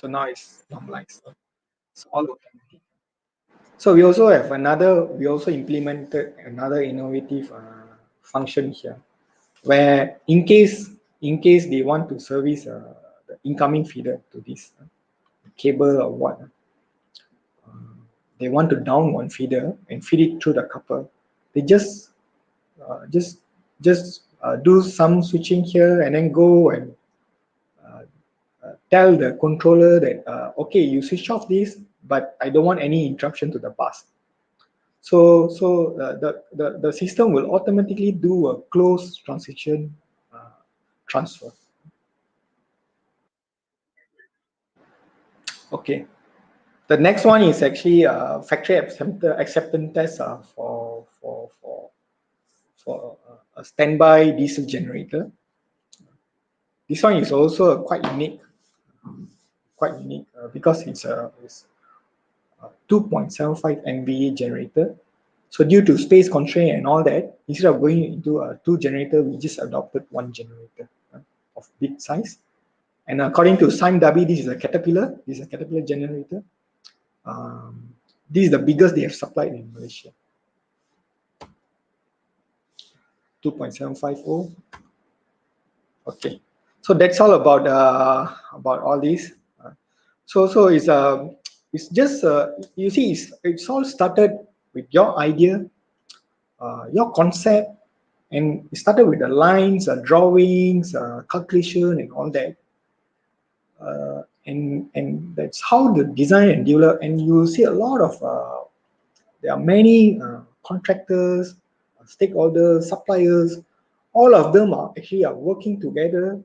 So now it's normalized. It's all automatic. So we also have another. We also implemented another innovative function here, where in case they want to service the incoming feeder to this cable or what, they want to down one feeder and feed it through the copper. They uh, just do some switching here and then go and uh, tell the controller that okay, you switch off this, but I don't want any interruption to the bus. So the system will automatically do a close transition uh, transfer. Okay. The next one is actually factory acceptance test for a standby diesel generator. This one is also quite unique because it's a 2.75 MVA generator. So due to space constraint and all that, instead of going into a two generator, we just adopted one generator of big size. And according to SIMW, this is a Caterpillar. This is a Caterpillar generator. Um, this is the biggest they have supplied in Malaysia. 2.750. Okay, so that's all about all this. So it's just you see it's all started with your idea, your concept, and it started with the lines, drawings, calculation, and all that. And that's how the design and develop. And you see a lot of there are many contractors, stakeholders, suppliers. All of them are actually are working together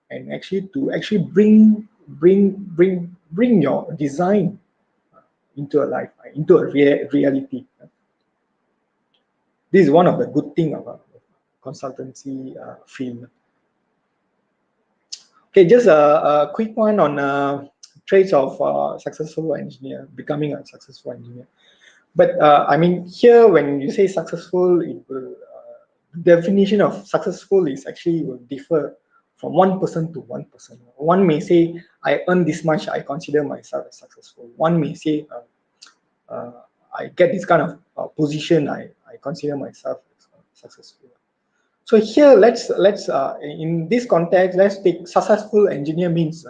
and actually to actually bring your design into a life, into a reality. This is one of the good thing about consultancy field. Okay, just a quick one on traits of successful engineer, becoming a successful engineer. But I mean, here when you say successful, it will definition of successful is actually will differ from one person to one person. One may say, I earn this much, I consider myself as successful. One may say, I get this kind of position, I consider myself as successful. So here, let's in this context, let's take successful engineer means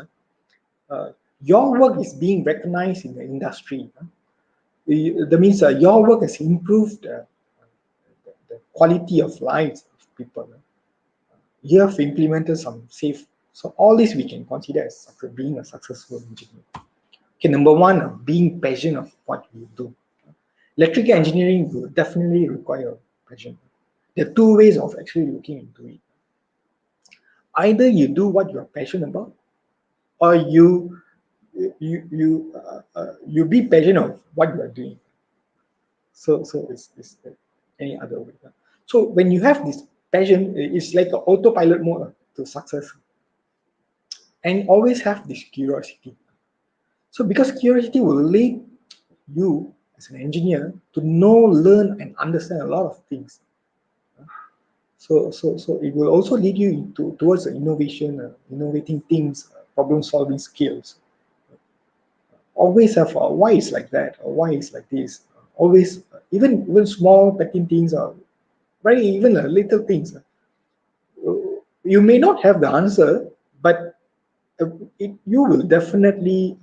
your work is being recognized in the industry. That means your work has improved the quality of lives of people. You have implemented some safe. So all this we can consider as being a successful engineer. Okay, number one, being passionate of what you do. Electrical engineering will definitely require passion. There are two ways of actually looking into it. Either you do what you're passionate about, or you be passionate of what you are doing. So it's any other way. So when you have this passion, it's like an autopilot mode to success, and always have this curiosity. So because curiosity will lead you as an engineer to know, learn, and understand a lot of things. So it will also lead you into towards the innovation, innovating things, problem solving skills. Always have why is like that or why is like this. Always even small petty things are very even little things. You may not have the answer, but you will definitely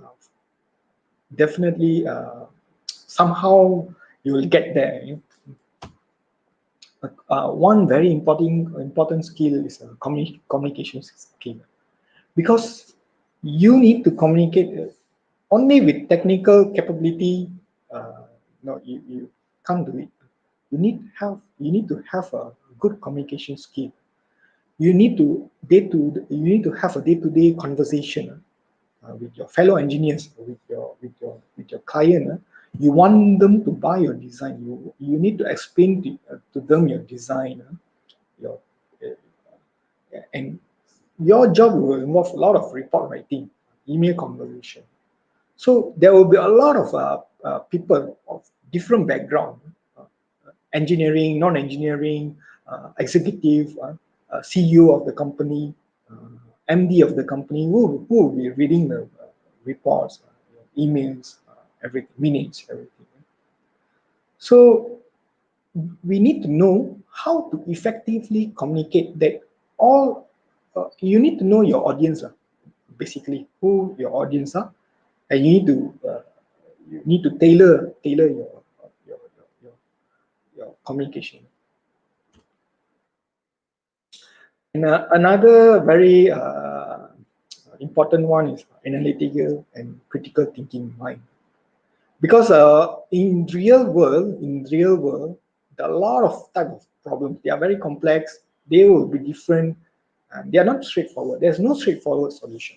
somehow you will get there. One very important skill is communication skill, because you need to communicate only with technical capability. No, you can't do it. You need to have a good communication skill. You need to have a day-to-day conversation with your fellow engineers, with your client. You want them to buy your design. You need to explain to them your design. Your and your job will involve a lot of report writing, email conversation. So there will be a lot of people of different background, uh, engineering, non-engineering, executive, CEO of the company, MD of the company, who will be reading reports, your emails, everything, minutes, everything. So we need to know how to effectively communicate that all. You need to know your audience, basically who your audience are, and you need to tailor your, your, your communication. And another very important one is analytical and critical thinking mind. Because in real world, there are a lot of type of problems. They are very complex. They will be different, and they are not straightforward. There's no straightforward solution.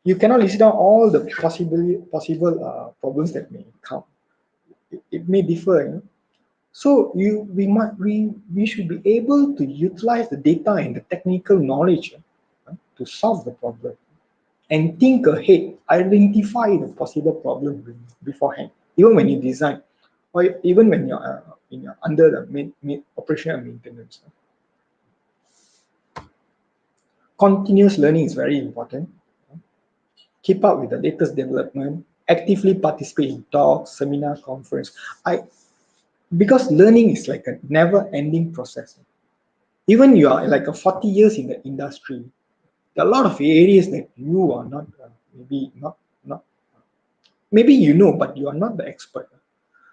You cannot list down all the possible problems that may come. It may differ. So we should be able to utilize the data and the technical knowledge to solve the problem and think ahead, identify the possible problem beforehand, even when you design, or even when you're under the operation and maintenance. Continuous learning is very important. Keep up with the latest development. Actively participate in talks, seminar, conference. I Because learning is like a never-ending process. Even you are like a 40 years in the industry, there are a lot of areas that you are not maybe not maybe you know, but you are not the expert.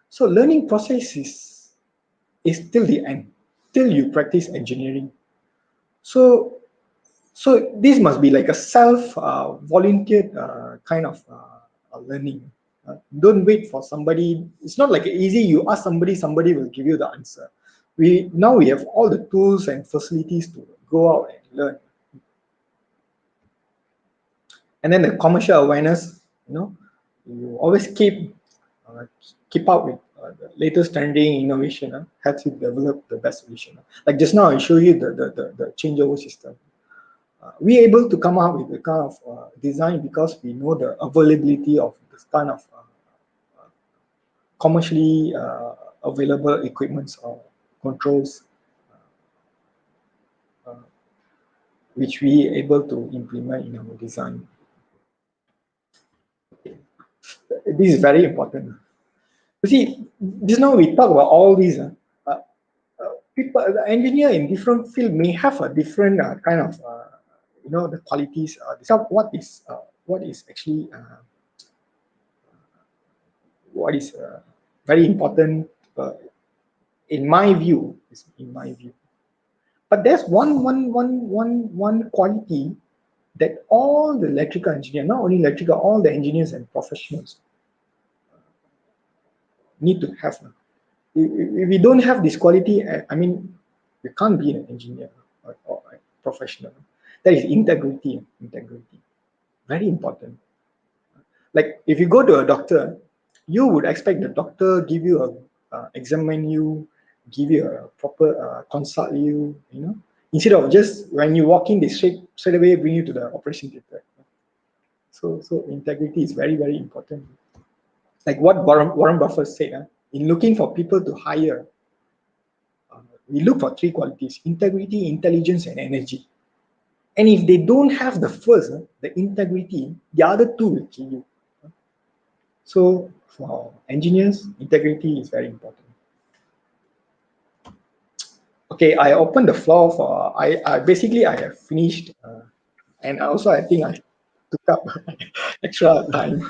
So learning process is till the end, till you practice engineering. So so this must be like a self volunteered kind of learning. Don't wait for somebody. It's not like easy. You ask somebody, somebody will give you the answer. We have all the tools and facilities to go out and learn. And then the commercial awareness, you always uh, keep up with the latest trending innovation, helps you develop the best solution. Like just now I show you the changeover system. We able to come up with the kind of design because we know the availability of this kind of commercially available equipments or controls, uh, which we able to implement in our design. This is very important. You see, just now we talk about all these. People, the engineer in different field may have a different kind of, the qualities. What is actually what is very important in my view. Is in my view. But there's one quality that all the electrical engineer, not only electrical, all the engineers and professionals need to have. If we don't have this quality, I mean, you can't be an engineer or a professional. That is integrity. Integrity, very important. Like if you go to a doctor, you would expect the doctor give you examine you, give you a proper consult you, instead of just when you walk in, they straight away bring you to the operation theater. So integrity is very important. Like what Warren Buffett said, in looking for people to hire, we look for three qualities: integrity, intelligence, and energy. And if they don't have the first, the integrity, the other two will kill you. So for engineers, integrity is very important. Okay, I open the floor for I basically I have finished, and also I think I took up extra time.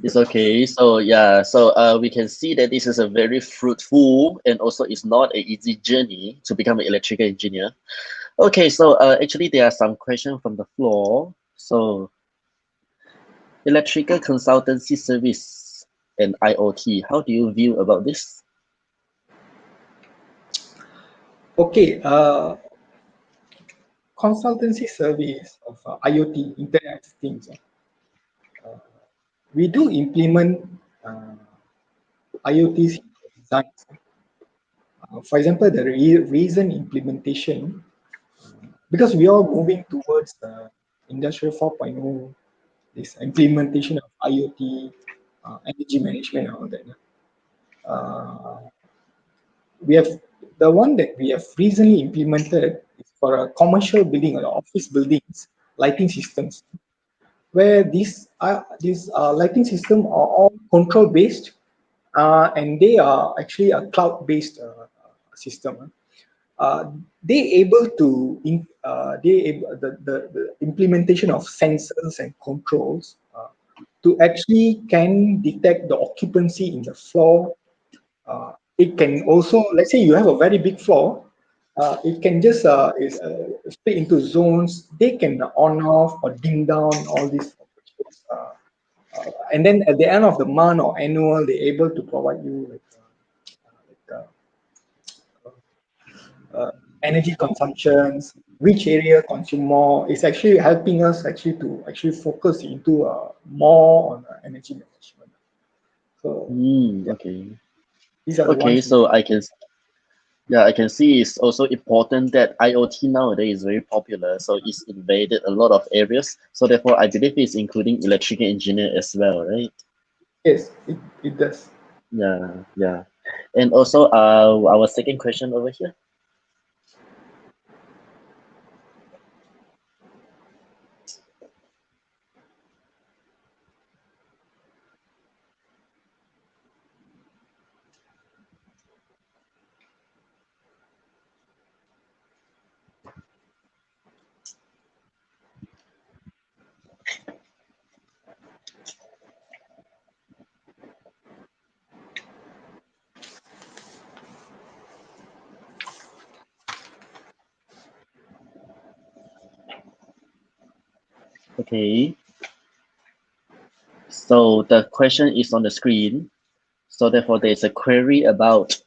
It's okay. So yeah, so we can see that this is a very fruitful and also it's not an easy journey to become an electrical engineer. Okay, so actually there are some questions from the floor. So electrical consultancy service and IoT, how do you view about this? Okay, consultancy service of IoT, Internet of Things. We do implement IoT designs. For example, the recent implementation, because we are moving towards Industrial 4.0, this implementation of IoT, energy management, and all that. Uh, we have the one that we have recently implemented is for a commercial building or office buildings, lighting systems. where these lighting system are all control based, and they are actually a cloud based system. uh, they able to the implementation of sensors and controls to actually can detect the occupancy in the floor. It can also, let's say you have a very big floor, it can just split into zones. They can on off or dim down all these and then at the end of the month or annual, they're able to provide you like uh, energy consumptions, which area consume more. It's actually helping us actually to actually focus into more on energy management. So yeah, Okay. these are the Okay, ones we. so yeah, I can see it's also important that IoT nowadays is very popular, so it's invaded a lot of areas. So therefore, I believe it's including electrical engineer as well, right? Yes, it does. Yeah, yeah. And also, our second question over here. Okay, so the question is on the screen. So therefore, there's a query about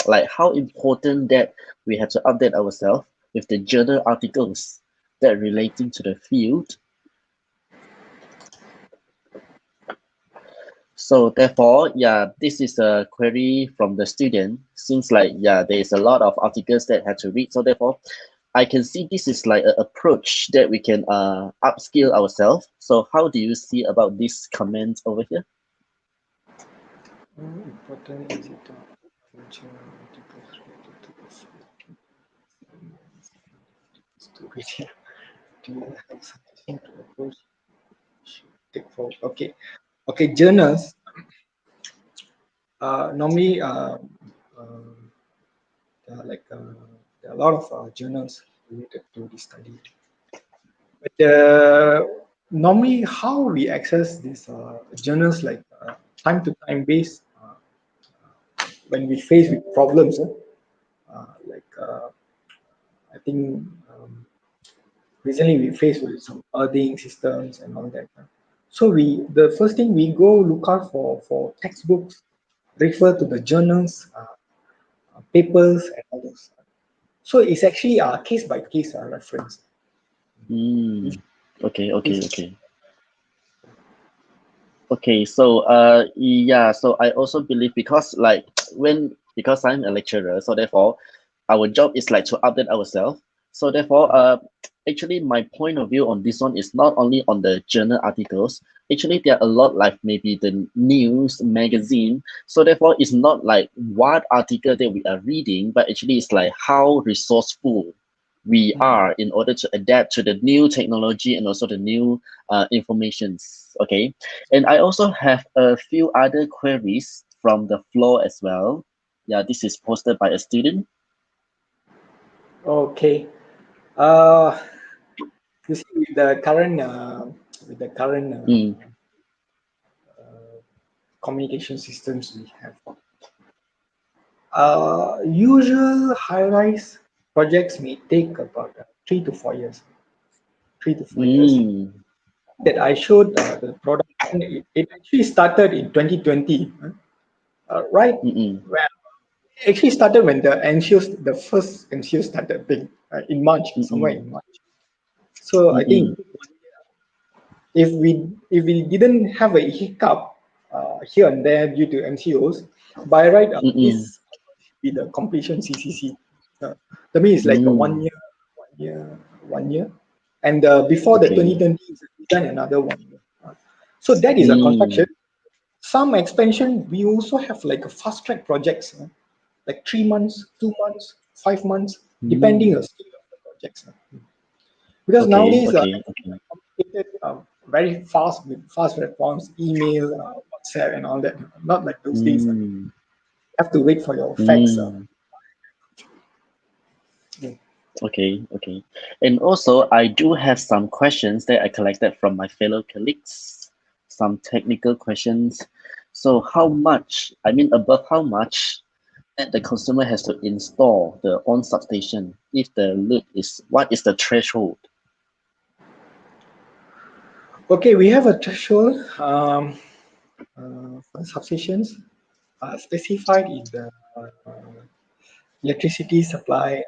like how important that we have to update ourselves with the journal articles that relating to the field. So therefore, yeah, this is a query from the student. Since like yeah, there is a lot of articles that had to read. So therefore, I can see this is like an approach that we can upskill ourselves. So how do you see about this comment over here? How important is it future articles related to the field to read? Do you have suggestion to approach should take forward? Okay, okay, journals. Normally, there are there are a lot of journals related to this study. But normally, how we access these journals, like time to time based, when we face with problems, like I think recently we faced with some earthing systems and all that. So the first thing we go look out for textbooks, refer to the journals, papers, and all those. So it's actually a case by case reference. Hmm. Okay, okay, Case. okay. Okay, so yeah, so I also believe because like because I'm a lecturer, so therefore our job is like to update ourselves. So therefore, actually my point of view on this one is not only on the journal articles. Actually, there are a lot like maybe the news magazine. So therefore, it's not like what article that we are reading, but actually it's like how resourceful we Mm. are in order to adapt to the new technology and also the new informations. Okay, and I also have a few other queries from the floor as well. Yeah, this is posted by a student. Okay. Uh, you see, with the current Mm, communication systems we have, usual high-rise projects may take about 3 to 4 years. 3 to 4 years. mm, That I showed the production. It actually started in 2020, right? mm, Well, actually started when the first MCO started being in March, somewhere mm, in March. So I think mm, if we didn't have a hiccup here and there due to MCOs, by right mm, this be the completion CCC. Uh, that means it's like a mm. 1 year, 1 year, and before the Okay. 2020 is done another 1 year. So that is a construction. Mm, Some expansion we also have like a fast track projects, like 3 months, 2 months, 5 months, depending on mm. the scale of the projects. Because Okay, nowadays okay, okay. complicated very fast with fast response, email, WhatsApp, and all that. Not like those days. Mm, You have to wait for your fax. mm. Yeah. Okay, okay. And also, I do have some questions that I collected from my fellow colleagues, some technical questions. So, how much, I mean, above how much that the consumer has to install the on substation if the load is, what is the threshold? Okay, we have a threshold for substations specified in the electricity supply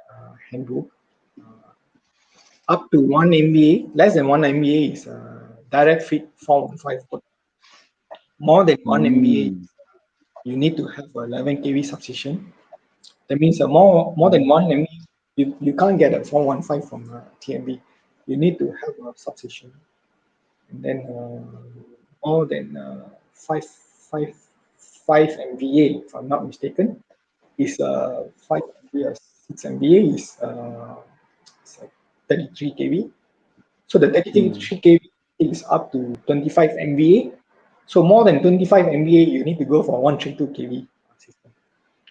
handbook. Up to 1 MVA, less than 1 MVA is direct feed 415 volt. More than 1 MVA, Mm, you need to have a 11 kV substation. That means more than 1 MVA, you can't get a 415 from TMB. You need to have a substation. And then more than 5, 5 MVA, if I'm not mistaken, is 5 MVA or 6 MVA is it's like 33 kV. So the mm, 33 kV is up to 25 MVA. So more than 25 MVA, you need to go for 132 kV system.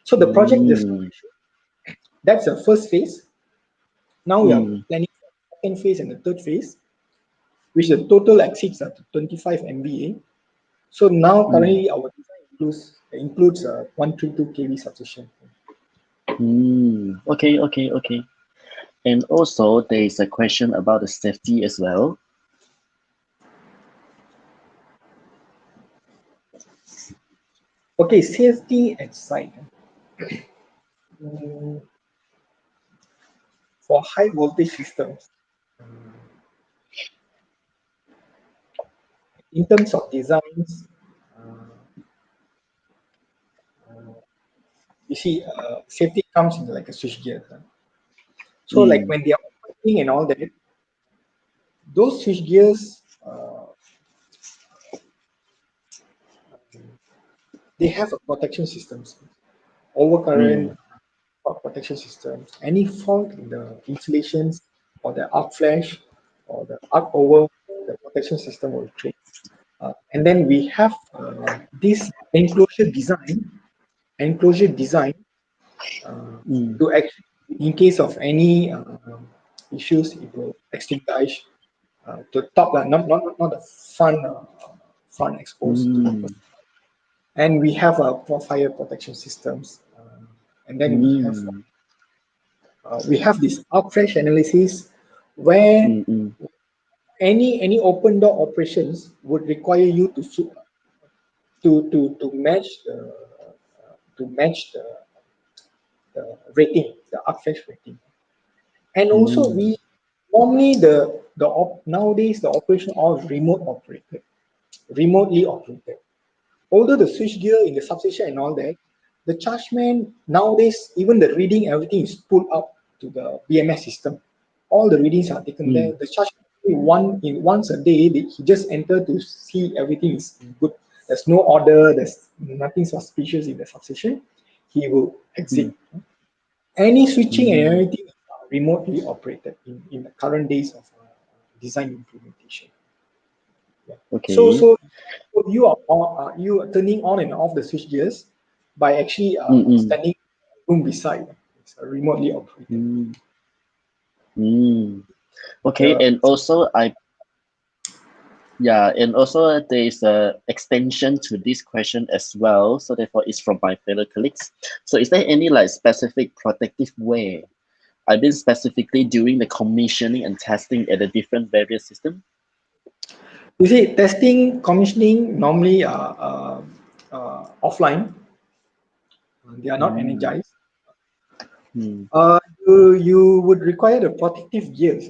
So the project is mm, that's the first phase. Now we are mm, planning for the second phase and the third phase, which the total exceeds 25 MVA. So now mm, currently our design includes 132 kV substation. mm. Okay, okay, okay. And also, there is a question about the safety as well. Okay, safety at site. Mm, for high voltage systems, in terms of designs, uh, you see, safety comes in like a switch gear. Huh? So like Mm, when they are operating and all that, those switch gears, they have a protection systems, overcurrent mm, protection systems. Any fault in the insulations or the arc flash or the arc over, the protection system will trip. And then we have this enclosure design uh, mm, to actually, in case of any issues, it will extinguish to the top, not the front exposed to the mm, person. And we have fire protection systems, and then mm, we have this arc flash analysis where mm, mm, any open door operations would require you to match the rating, the arc flash rating. And also mm, we normally nowadays the operation all remotely operated. Although the switch gear in the substation and all that, the chargeman nowadays even the reading everything is pulled up to the BMS system. All the readings are taken there. mm, The chargeman once a day he just enter to see everything is good. There's no order. There's nothing suspicious in the substation. He will exit. mm, Any switching and mm. everything is remotely operated in the current days of design implementation. Yeah. So Okay. so you are turning on and off the switch gears by actually Mm, mm, standing room beside. It's remotely operated. mm, mm. Okay, The and also yeah, and also there is a extension to this question as well. So therefore, it's from my fellow colleagues. So is there any like specific protective wear? I mean specifically during the commissioning and testing at the different various system? you see testing commissioning normally offline. They are not Mm, energized. mm, You would require the protective gears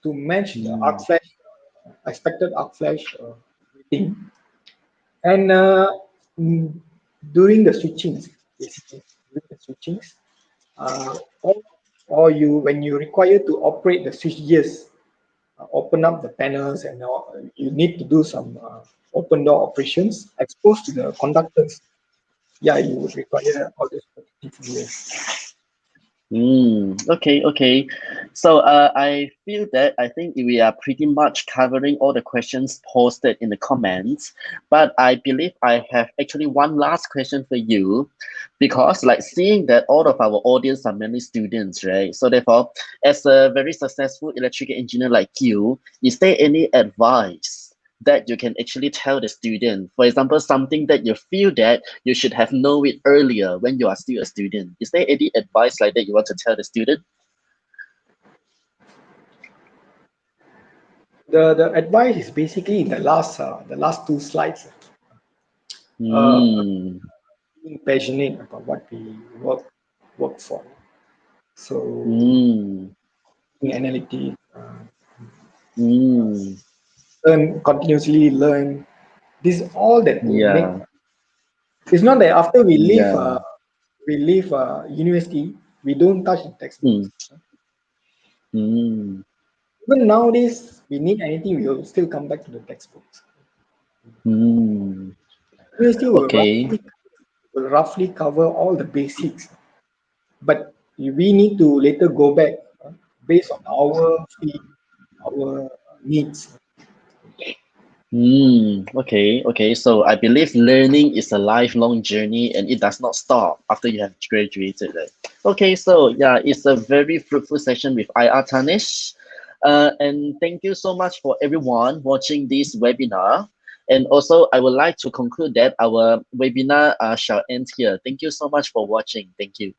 to match the arc mm, flash expected arc flash rating. And mm, during the switchings, basically during the switchings, or you when you require to operate the switch gears, open up the panels, and you need to do some open door operations exposed to the conductors. Yeah, you would require all those protective gears. Okay, okay. So I feel that I think we are pretty much covering all the questions posted in the comments, but I believe I have actually one last question for you, because like seeing that all of our audience are mainly students, right? So therefore, as a very successful electrical engineer like you, is there any advice that you can actually tell the student? For example, something that you feel that you should have known it earlier when you are still a student. Is there any advice like that you want to tell the student? The advice is basically in the last two slides. Uh, Mm, being passionate about what we work for. So mm, being analytic, mm, learn continuously learn. This is all that will make. yeah, It's not that after yeah, we leave university, we don't touch the mm, textbooks. mm, Even nowadays, we need anything, we will still come back to the textbooks. mm. University Okay. will roughly cover all the basics, but we need to later go back based on our field, our needs. Okay, okay. So I believe learning is a lifelong journey and it does not stop after you have graduated, right? Okay, so yeah, it's a very fruitful session with IR Tanish. And thank you so much for everyone watching this webinar. And also, I would like to conclude that our webinar shall end here. Thank you so much for watching. Thank you.